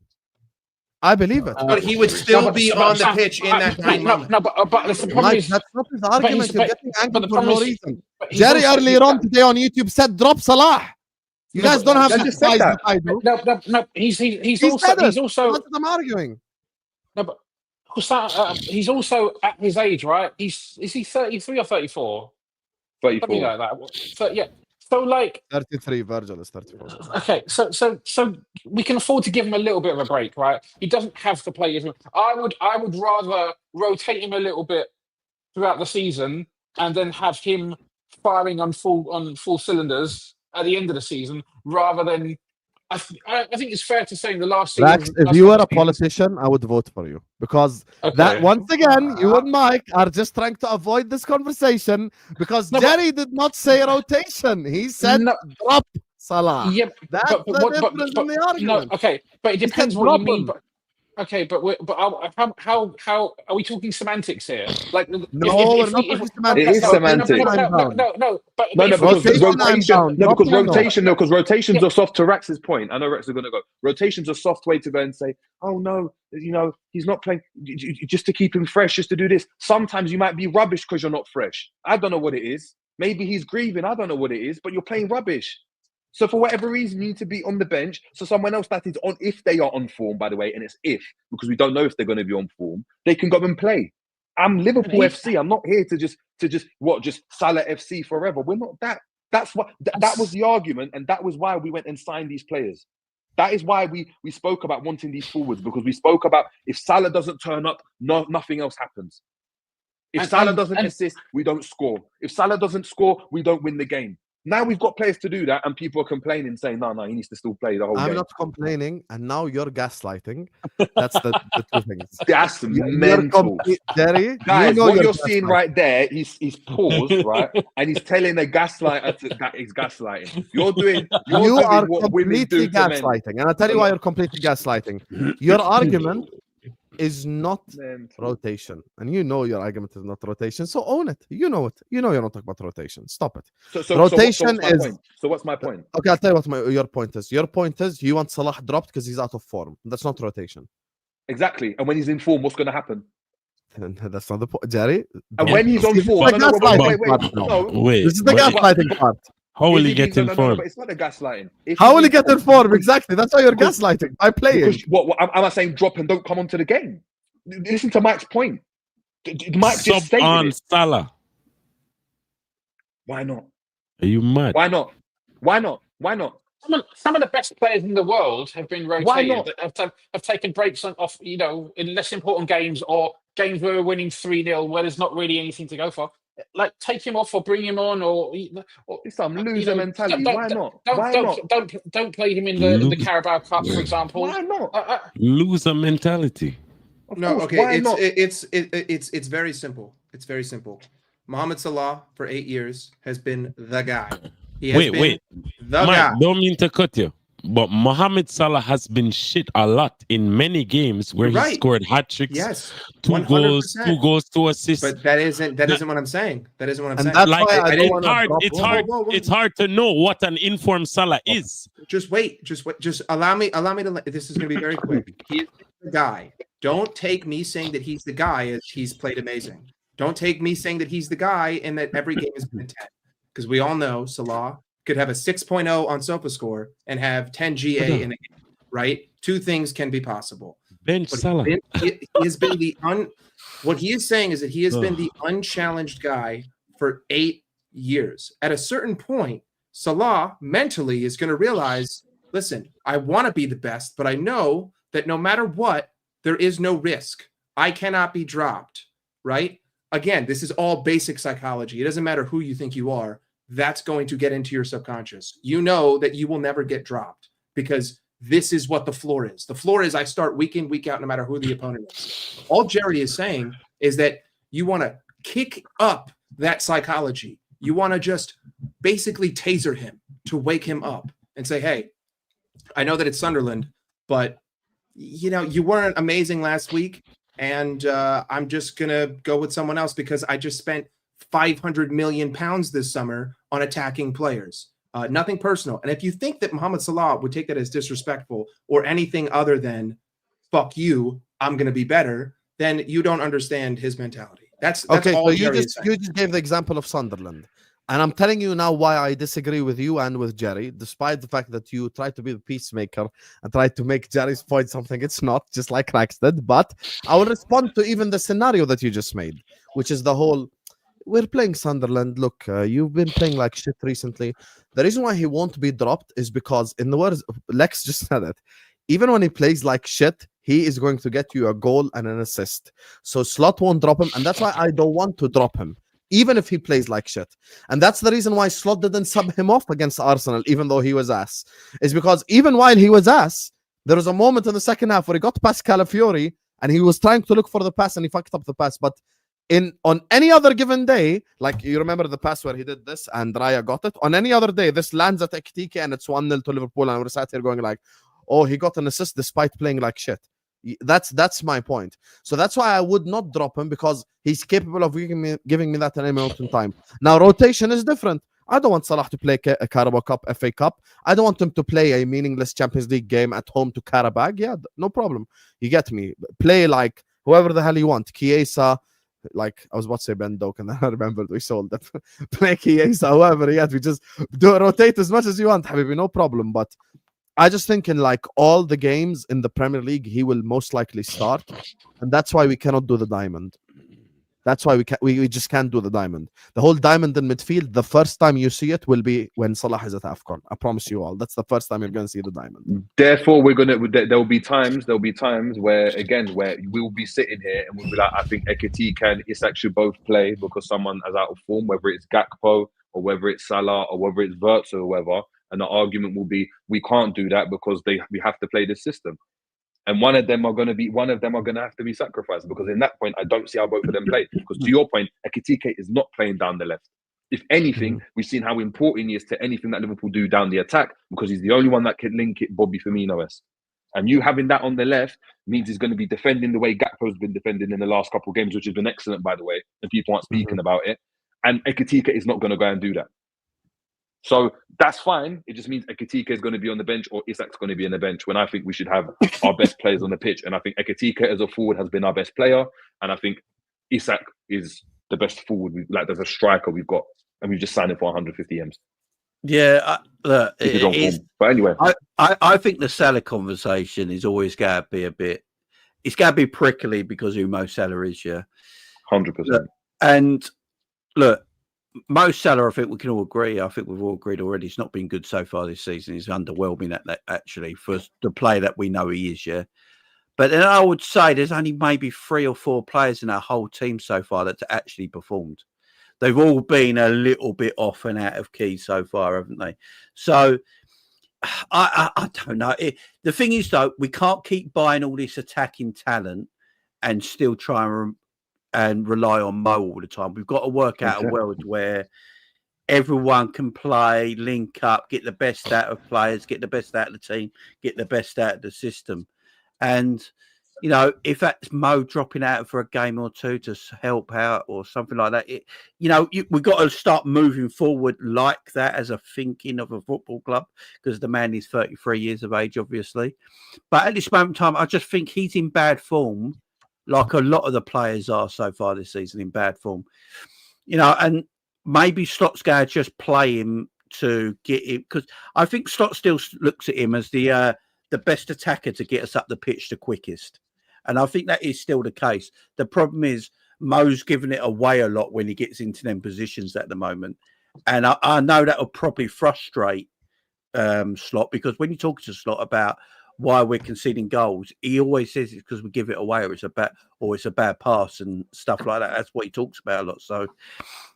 I believe it. But he would still be on the pitch in that 9 minutes. No, but listen, that's not his argument. You're getting angry for no reason. Jerry earlier on today on YouTube said drop Salah. You guys don't have to decide that I do. No. He's also. What I'm arguing. No, but he's also at his age, right? Is he 33 or 34? 34. Something like that. Yeah. So like 33. Virgil is 34. Okay, so we can afford to give him a little bit of a break, right? He doesn't have to play as much. I would rather rotate him a little bit throughout the season and then have him firing on full cylinders at the end of the season, rather than I think it's fair to say in the last season. Rax, if you were a politician, I would vote for you because that once again, you and Mike are just trying to avoid this conversation because Jerry did not say rotation. He said drop Salah. Yeah, that's the difference in the argument. No, okay, but it depends what you mean. Okay, but how are we talking semantics here? Like, no, we're not talking semantics. It is semantics. No, because rotations are soft. To Rax's point, I know Rax is going to go. Rotations are a soft way to go and say, oh no, he's not playing just to keep him fresh, just to do this. Sometimes you might be rubbish because you're not fresh. I don't know what it is. Maybe he's grieving. I don't know what it is, but you're playing rubbish. So for whatever reason, you need to be on the bench. So someone else that is on, if they are on form, by the way, and it's if, because we don't know if they're going to be on form, they can go and play. I'm Liverpool FC. I'm not here to just Salah FC forever. We're not that. That's what that was the argument, and that was why we went and signed these players. That is why we spoke about wanting these forwards, because we spoke about if Salah doesn't turn up, nothing else happens. If Salah doesn't assist, we don't score. If Salah doesn't score, we don't win the game. Now we've got players to do that, and people are complaining, saying, no, he needs to still play the whole game. I'm not complaining, and now you're gaslighting. That's the two things. That's mental. Jerry, guys, what you're seeing right there, he's paused, right? And he's telling a gaslighter that he's gaslighting. You are completely gaslighting. And I'll tell you why you're completely gaslighting. Your argument is not rotation, and your argument is not rotation, so own it. You know it. You're not talking about rotation. Stop it. Rotation is. So what's my point? Okay, I'll tell you what your point is. Your point is you want Salah dropped because he's out of form. That's not rotation. Exactly. And when he's in form, what's going to happen? That's not the point, Jerry. And when he's on form, wait. This is the gaslighting part. How will he get informed? But it's not a gaslighting. How will he get informed? Exactly. That's why you're gaslighting. By playing. What am I saying? Drop and don't come onto the game. Listen to Mike's point. Mike just stated on it. Salah. Why not? Are you mad? Why not? Why not? Why not? Some of the best players in the world have been rotated. Why not? Have taken breaks off, in less important games or games where we're winning 3-0, where there's not really anything to go for. Like, take him off or bring him on, or some loser mentality. Why not? Don't play him in the Carabao Cup, for example. Why not? Loser mentality. No, okay. It's very simple. It's very simple. Mohamed Salah for 8 years has been the guy. Wait. The Mike, guy. don't mean to cut you, but Mohamed Salah has been shit a lot in many games where he scored hat tricks. Yes, 2 100%. goals, 2 assists. But that isn't what I'm saying. That isn't what I'm saying. That's like, why it's hard to know what an informed Salah is. Just wait. Just allow me to. This is going to be very quick. He is the guy. Don't take me saying that he's the guy as he's played amazing. Don't take me saying that he's the guy and that every game has been a 10. Because we all know Salah could have a 6.0 on SofaScore and have 10 GA in a game, right? 2 things can be possible. Bench Salah. He has been what he is saying is that he has been the unchallenged guy for 8 years. At a certain point, Salah mentally is going to realize, listen, I want to be the best, but I know that no matter what, there is no risk. I cannot be dropped, right? Again, this is all basic psychology. It doesn't matter who you think you are. That's going to get into your subconscious. You know that you will never get dropped because this is what the floor is. The floor is I start week in, week out, no matter who the opponent is. All Jerry is saying is that you want to kick up that psychology. You want to just basically taser him to wake him up and say, hey, I know that it's Sunderland, but you weren't amazing last week. And I'm just going to go with someone else because I just spent 500 million pounds this summer on attacking players. Nothing personal. And if you think that Mohamed Salah would take that as disrespectful or anything other than fuck you, I'm going to be better, then you don't understand his mentality. That's okay. All So you just gave the example of Sunderland. And I'm telling you now why I disagree with you and with Jerry, despite the fact that you try to be the peacemaker and try to make Jerry's point something it's not, just like Rax did. But I will respond to even the scenario that you just made, which is the whole, we're playing Sunderland. Look, you've been playing like shit recently. The reason why he won't be dropped is because, in the words, Lex just said it, even when he plays like shit, he is going to get you a goal and an assist. So Slot won't drop him, and that's why I don't want to drop him, even if he plays like shit. And that's the reason why Slot didn't sub him off against Arsenal, even though he was ass. Is because even while he was ass, there was a moment in the second half where he got past Calafiori, and he was trying to look for the pass, and he fucked up the pass. But on any other given day, like you remember the pass where he did this and Raya got it, on any other day, this lands at Ekitike and it's 1-0 to Liverpool, and we're sat here going like, oh, he got an assist despite playing like shit. That's my point. So that's why I would not drop him, because he's capable of giving me that at any moment in time. Now, rotation is different. I don't want Salah to play a Carabao Cup, FA Cup. I don't want him to play a meaningless Champions League game at home to Karabag. Yeah, no problem. You get me. Play like whoever the hell you want. Chiesa, like I was about to say Ben Doak, and then I remembered we sold that. Blakey, Asa, however, yeah, we just do rotate as much as you want, Habibi, no problem. But I just think in like all the games in the Premier League, he will most likely start, and that's why we cannot do the diamond. That's why we just can't do the diamond. The whole diamond in midfield, the first time you see it will be when Salah is at AFCON. I promise you all. That's the first time you're going to see the diamond. Therefore, there'll be times where, again, where we'll be sitting here and we'll be like, I think Ekitike and Isak should both play because someone is out of form, whether it's Gakpo or whether it's Salah or whether it's Wirtz or whoever. And the argument will be, we can't do that because we have to play this system. And one of them are going to have to be sacrificed, because in that point, I don't see how both of them play. Because to your point, Ekitike is not playing down the left. If anything, we've seen how important he is to anything that Liverpool do down the attack, because he's the only one that can link it Bobby Firmino-esque. And you having that on the left means he's going to be defending the way Gakpo's been defending in the last couple of games, which has been excellent, by the way, and people aren't speaking about it. And Ekitike is not going to go and do that. So that's fine. It just means Ekitike is going to be on the bench or Isak's going to be on the bench, when I think we should have our best players on the pitch. And I think Ekitike as a forward has been our best player. And I think Isak is the best forward. There's a striker we've got, and we've just signed him for 150 M's. Yeah, look, but anyway, I think the Salah conversation is always going to be it's going to be prickly because who Mo Salah is, yeah. 100%. And look, Mo Salah, I think we can all agree. I think we've all agreed already. He's not been good so far this season. He's underwhelming at that, actually, for the player that we know he is, yeah. But then I would say there's only maybe 3 or 4 players in our whole team so far that's actually performed. They've all been a little bit off and out of key so far, haven't they? So I don't know. The thing is, though, we can't keep buying all this attacking talent and still try and rely on Mo all the time. We've got to work out a world where everyone can play, link up, get the best out of players, get the best out of the team, get the best out of the system. And, you know, if that's Mo dropping out for a game or two to help out or something like that, we've got to start moving forward like that as a thinking of a football club, because the man is 33 years of age, obviously. But at this moment in time, I just think he's in bad form, like a lot of the players are so far this season, in bad form. You know, and maybe Slot's going to just play him to get him, because I think Slot still looks at him as the best attacker to get us up the pitch the quickest. And I think that is still the case. The problem is Mo's giving it away a lot when he gets into them positions at the moment. And I know that will probably frustrate Slot, because when you talk to Slot about why we're conceding goals, he always says it's because we give it away, or it's a bad pass and stuff like that. That's what he talks about a lot. So,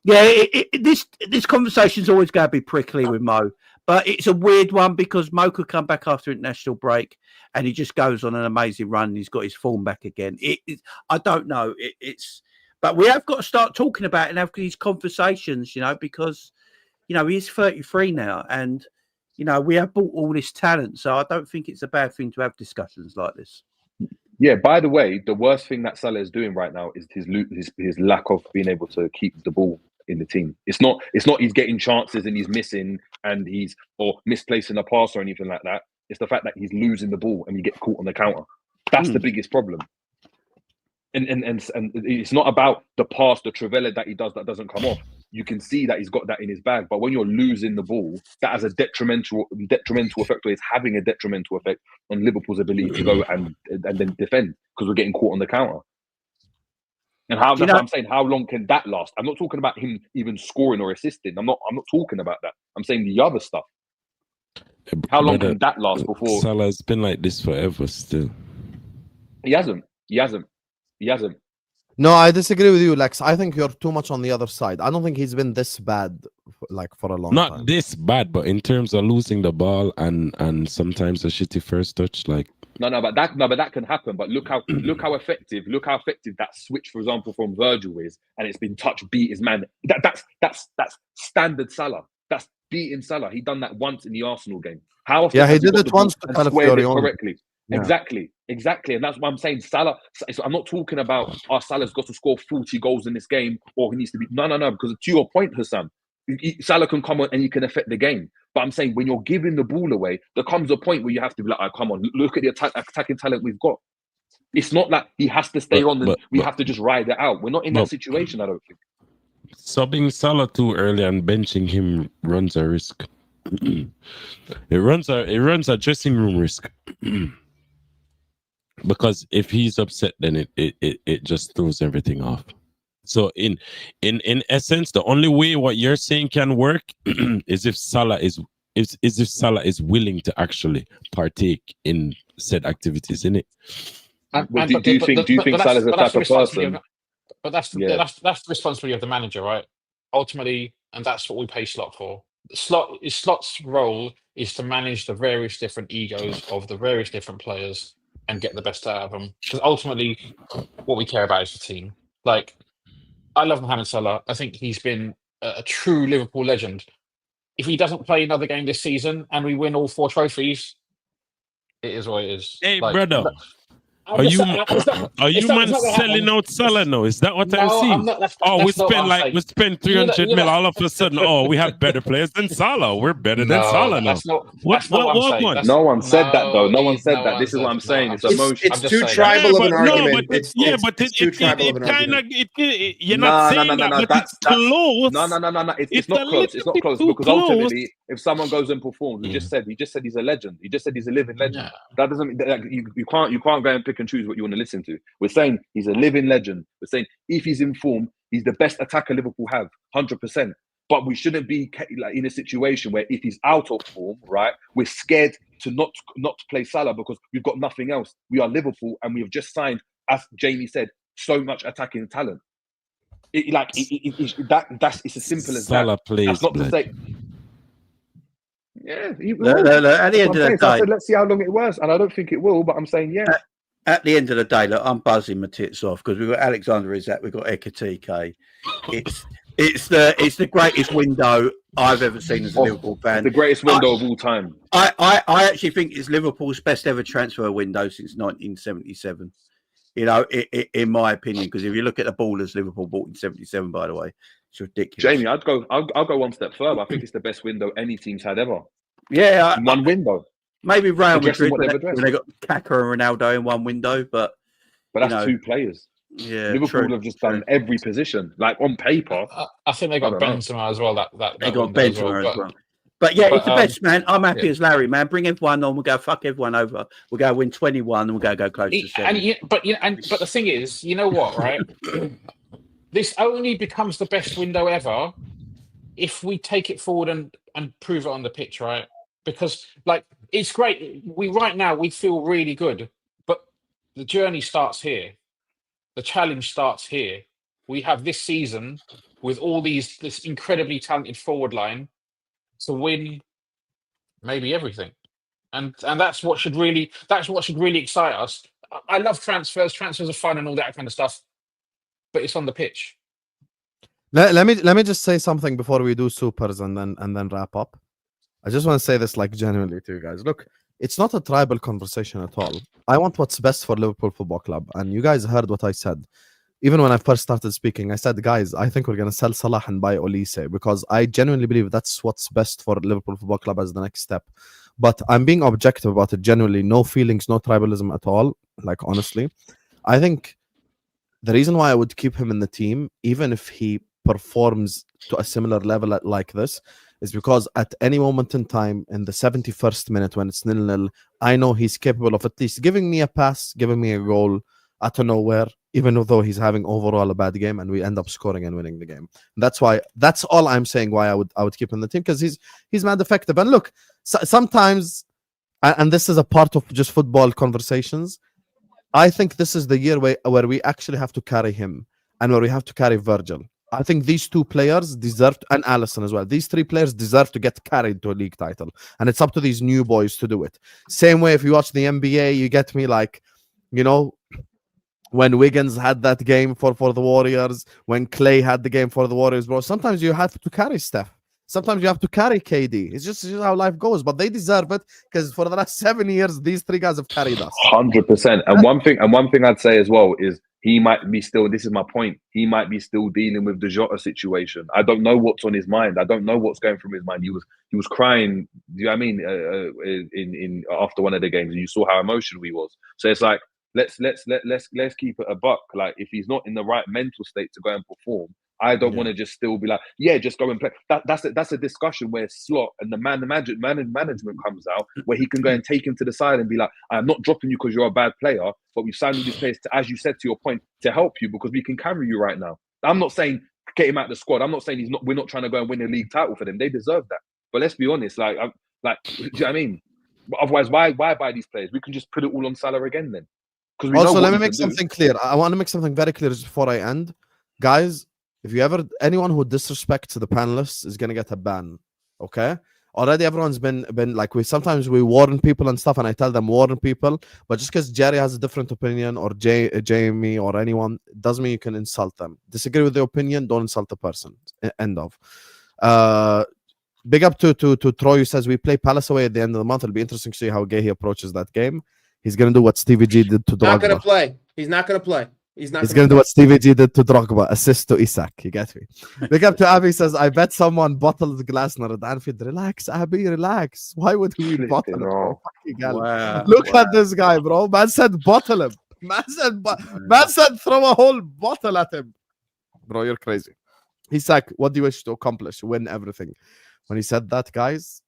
yeah, this conversation's always going to be prickly with Mo, but it's a weird one because Mo could come back after international break and he just goes on an amazing run. And he's got his form back again. I don't know. But we have got to start talking about it and have these conversations, you know, because, you know, he's 33 now and, you know, we have bought all this talent, so I don't think it's a bad thing to have discussions like this. Yeah, by the way, the worst thing that Salah is doing right now is his lack of being able to keep the ball in the team. It's not he's getting chances and he's missing and or misplacing a pass or anything like that. It's the fact that he's losing the ball and you get caught on the counter. That's the biggest problem. And it's not about the pass, the trivela that he does that doesn't come off. You can see that he's got that in his bag. But when you're losing the ball, that has a detrimental effect, or it's having a detrimental effect on Liverpool's ability to go and then defend, because we're getting caught on the counter. And that's what I'm saying. How long can that last? I'm not talking about him even scoring or assisting. I'm not talking about that. I'm saying the other stuff. How long can that last before? Salah's been like this forever still. He hasn't. No, I disagree with you, Lex. I think you're too much on the other side. I don't think he's been this bad, like, for a long time. Not this bad, but in terms of losing the ball and sometimes a shitty first touch, like. But that can happen. But look how effective that switch, for example, from Virgil is, and it's been beat his man. That's standard Salah. That's beating Salah. He done that once in the Arsenal game. How often? Yeah, he did it once to square it correctly. Yeah. Exactly. And that's what I'm saying. Salah, so I'm not talking about Salah's got to score 40 goals in this game, or he needs to be. No, because to your point, Husam, Salah can come on and he can affect the game. But I'm saying when you're giving the ball away, there comes a point where you have to be like, come on, look at the attacking talent we've got. It's not like he has to stay on and we but- have to just ride it out. We're not in that but- situation, I don't think. Subbing Salah too early and benching him runs a risk. it runs a dressing room risk. Because if he's upset, then it just throws everything off. So in essence, the only way what you're saying can work is if Salah is willing to actually partake in said activities, innit? Do you think Salah's the type of person? But that's the responsibility of the manager, right? Ultimately, and that's what we pay Slot for. Slot's role is to manage the various different egos of the various different players and get the best out of them. Because ultimately, what we care about is the team. Like, I love Mohamed Salah. I think he's been a true Liverpool legend. If he doesn't play another game this season and we win all 4 trophies, it is what it is. Hey, like, brother. Are you man selling out Salah now? Is that what I'm seeing? We spent 300 mil all of a sudden. Oh, we have better players than Salah. We're better than Salah now. What one? No one said that though. No one said that. This is what I'm saying. It's emotion. It's too tribal of an argument. It's too tribal of an argument. You're not saying that, but it's close. No. It's not close. It's not close because ultimately, if someone goes and performs, he just said he's a legend. He just said he's a living legend. That doesn't mean you can't go and pick and choose what you want to listen to. We're saying he's a living legend. We're saying if he's in form, he's the best attacker Liverpool have, 100%. But we shouldn't be like in a situation where if he's out of form, right, we're scared to not play Salah because we've got nothing else. We are Liverpool and we have just signed, as Jamie said, so much attacking talent. It's as simple as Salah that. plays. That's not to say. Yeah, at the end of the day, I said, let's see how long it was, and I don't think it will. But I'm saying, yeah. At the end of the day, look, I'm buzzing my tits off because we've got Alexander Isak, we've got Ekatike. It's the greatest window I've ever seen as a Liverpool fan. The greatest window of all time. I actually think it's Liverpool's best ever transfer window since 1977. You know, in my opinion, because if you look at the ballers Liverpool bought in 77, by the way, it's ridiculous. Jamie, I'll go one step further. I think it's the best window any team's had ever. Yeah, one window. Maybe Real Madrid when they got Kaká and Ronaldo in one window, but that's 2 players. Yeah, Liverpool have just done every position, like on paper. I think they got Benzema as well. They got Benzema as well. But yeah, it's the best, man. I'm happy as Larry, man. Bring everyone on. We'll go fuck everyone over. We'll go win 21 and we'll go close to 7. But the thing is, you know what, right? This only becomes the best window ever if we take it forward and prove it on the pitch, right? Because like it's great. Right now we feel really good, but the journey starts here. The challenge starts here. We have this season with all this incredibly talented forward line to win maybe everything. And that's what should really excite us. I love transfers. Transfers are fun and all that kind of stuff, but it's on the pitch. Let me just say something before we do supers and then wrap up. I just want to say this like genuinely to you guys. Look, it's not a tribal conversation at all. I want what's best for Liverpool Football Club, and you guys heard what I said. Even when I first started speaking, I said, guys, I think we're going to sell Salah and buy Olise because I genuinely believe that's what's best for Liverpool Football Club as the next step. But I'm being objective about it, genuinely. No feelings, no tribalism at all. Like, honestly, I think the reason why I would keep him in the team, even if he performs to a similar level like this, is because at any moment in time, in the 71st minute when it's 0-0, I know he's capable of at least giving me a pass, giving me a goal out of nowhere, even though he's having overall a bad game, and we end up scoring and winning the game. That's all I'm saying why I would keep him in the team, because he's mad effective. And look, sometimes, and this is a part of just football conversations, I think this is the year where we actually have to carry him and where we have to carry Virgil. I think these 2 players deserve, and Alisson as well, these 3 players deserve to get carried to a league title. And it's up to these new boys to do it. Same way if you watch the NBA, you get me, like, you know, when Wiggins had that game for the Warriors, when Clay had the game for the Warriors, bro, sometimes you have to carry Steph. Sometimes you have to carry KD. It's just how life goes. But they deserve it because for the last 7 years, these 3 guys have carried us. 100%. And one thing I'd say as well is he might be still, this is my point, he might be still dealing with the Jota situation. I don't know what's on his mind. I don't know what's going through his mind. He was crying, do you know what I mean, in after one of the games, and you saw how emotional he was. So it's like, let's keep it a buck. Like, if he's not in the right mental state to go and perform, I don't want to just still be like, yeah, just go and play. That's a discussion where Slot and the management comes out, where he can go and take him to the side and be like, I'm not dropping you because you're a bad player, but we've signed all these players to, as you said, to your point, to help you because we can carry you right now. I'm not saying get him out of the squad. I'm not saying we're not trying to go and win a league title for them. They deserve that. But let's be honest, do you know what I mean? But otherwise, why buy these players? We can just put it all on Salah again then. Because also, let me make something clear. I want to make something very clear just before I end, guys. If anyone who disrespects the panelists is gonna get a ban. Okay. Already everyone's been like, sometimes we warn people and stuff, and I tell them warn people, but just because Jerry has a different opinion or Jamie or anyone doesn't mean you can insult them. Disagree with the opinion, don't insult the person. End of. Big up to Troy, who says we play Palace away at the end of the month. It'll be interesting to see how Guehi approaches that game. He's gonna do what Stevie G did to Drogba. Not gonna play. He's not gonna play. He's gonna do what Stevie G did to Drogba, assist to Isak. You get me? Big up to Abby, says I bet someone bottled Glasner at Anfield. Relax, Abby, relax. Why would we bottle him? Wow. Look at this guy, bro. Man said bottle him. Man said throw a whole bottle at him. Bro, you're crazy. Isak, what do you wish to accomplish? Win everything. When he said that, guys,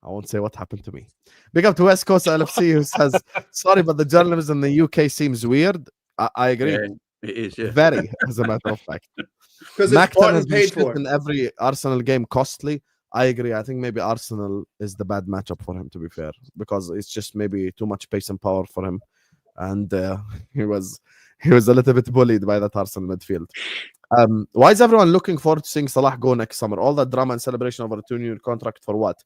I won't say what happened to me. Big up to West Coast LFC, who says, sorry, but the journalism in the UK seems weird. I agree. Yeah, it is, yeah. Very, as a matter of fact. Because it's bought and paid for. In every Arsenal game, costly. I agree. I think maybe Arsenal is the bad matchup for him, to be fair, because it's just maybe too much pace and power for him, and he was a little bit bullied by that Arsenal midfield. Why is everyone looking forward to seeing Salah go next summer? All that drama and celebration over a 2-year contract for what?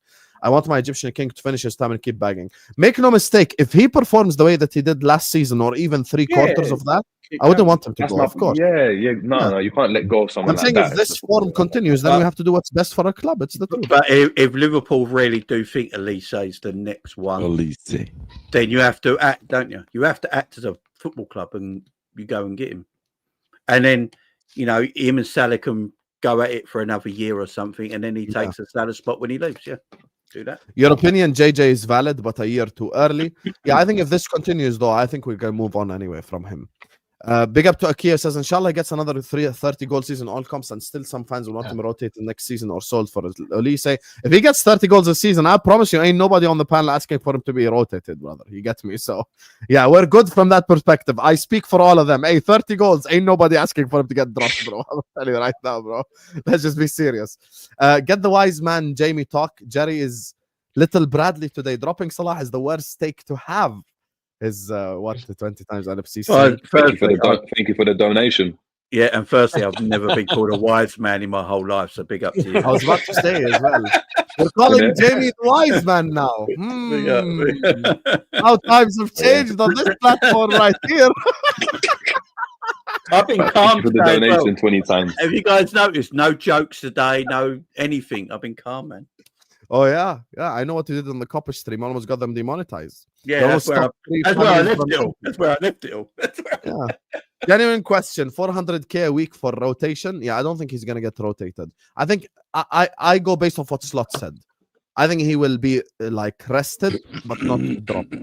I want my Egyptian king to finish his time and keep bagging. Make no mistake, if he performs the way that he did last season, or even 3/4 of that, I wouldn't want him to go, of course. No, you can't let go of someone I'm saying like that. If this form continues, then we have to do what's best for our club. It's the truth. But if Liverpool really do think Elise is the next one, then you have to act, don't you? You have to act as a football club, and you go and get him. And then, him and Salah can go at it for another year or something, and then he takes a Salah spot when he leaves. Yeah, do that. Your opinion, JJ, is valid, but a year too early. Yeah, I think if this continues, though, I think we're going to move on anyway from him. Big up to Akia, says, inshallah, he gets another 30-goal season, all comps, and still some fans will want him rotated next season or sold for it. Elise, if he gets 30 goals a season, I promise you, ain't nobody on the panel asking for him to be rotated, brother. You get me? So, yeah, we're good from that perspective. I speak for all of them. Hey, 30 goals, ain't nobody asking for him to get dropped, bro. I'm telling you right now, bro. Let's just be serious. Get the wise man, Jamie, talk. Jerry is little Bradley today. Dropping Salah is the worst take to have. Is 20 times NFC. Thank you for the donation. Yeah, and firstly, I've never been called a wise man in my whole life, so big up to you. I was about to say as well. We're calling Jamie the wise man now. How times have changed on this platform right here. I've been calm for the donation 20 times. Have you guys noticed? No jokes today, no anything. I've been calm, man. Oh yeah, I know what you did on the Copper stream. I almost got them demonetized. Yeah, that's where I left it all. Yeah. Genuine question: 400k a week for rotation? Yeah, I don't think he's gonna get rotated. I think I go based off what Slot said. I think he will be rested, but not dropped.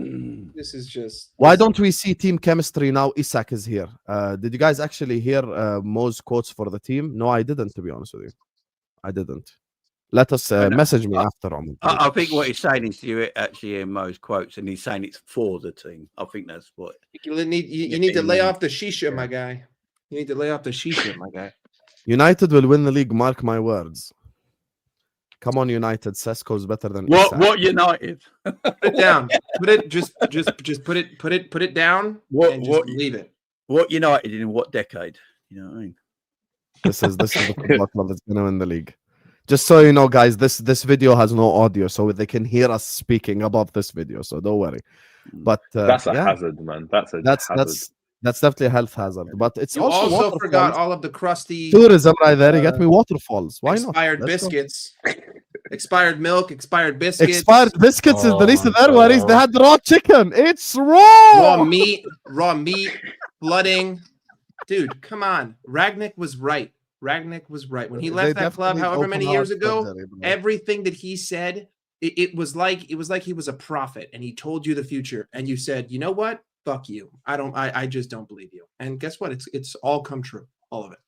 This is just. Why don't we see team chemistry now? Isak is here. Did you guys actually hear Mo's quotes for the team? No, I didn't. To be honest with you, I didn't. Let us message me after on. I think what he's saying is you actually hear Mo's quotes, and he's saying it's for the team. I think that's what you need to lay off the shisha, my guy. You need to lay off the shisha, my guy. United will win the league. Mark my words. Come on, United. Sesko's better than what United. Put it down. Put it down. What leave it. What United in what decade? You know what I mean? This is the football club that's going to win the league. Just so you know, guys, this video has no audio, so they can hear us speaking above this video. So don't worry. But that's a hazard, man. That's definitely a health hazard. But it's you also forgot all of the crusty tourism right there. You got me waterfalls. Why not? Expired biscuits, expired milk, expired biscuits. Expired biscuits is the least of their worries. They had raw chicken. It's raw meat, flooding. Dude, come on. Ragnick was right. When he left that club however many years ago. Everything that he said, it was like he was a prophet, and he told you the future, and you said, you know what, fuck you. I just don't believe you. And guess what? It's all come true. All of it.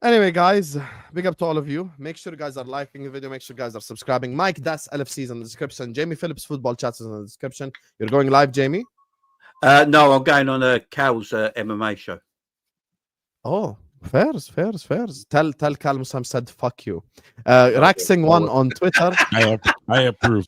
Anyway, guys, big up to all of you. Make sure you guys are liking the video. Make sure you guys are subscribing. Mike Das LFC is in the description. Jamie Phillips Football Chats is in the description. You're going live, Jamie? No, I'm going on a Cal's MMA show. Oh, fairs. Tell Cal Husam said fuck you. RakSingh1 on Twitter. I approve.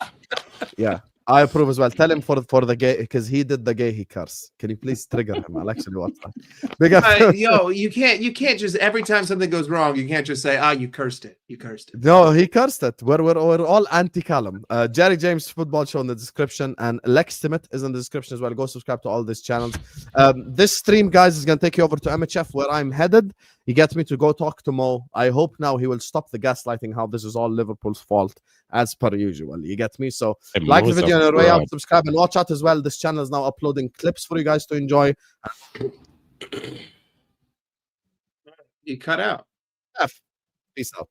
Yeah, I approve as well. Tell him for the gay, because he did the Guehi curse. Can you please trigger him? I'll actually watch that. Big up. Yo, you can't just every time something goes wrong, you can't just say, you cursed it. You cursed it. No, he cursed it. We're all anti-Callum. Jerry James Football Show in the description, and Lextimate is in the description as well. Go subscribe to all these channels. This stream, guys, is going to take you over to MHF, where I'm headed. He gets me to go talk to Mo. I hope now he will stop the gaslighting, how this is all Liverpool's fault, as per usual. You get me? So like the video on your way out, subscribe, and watch out as well. This channel is now uploading clips for you guys to enjoy. You cut out. Peace out.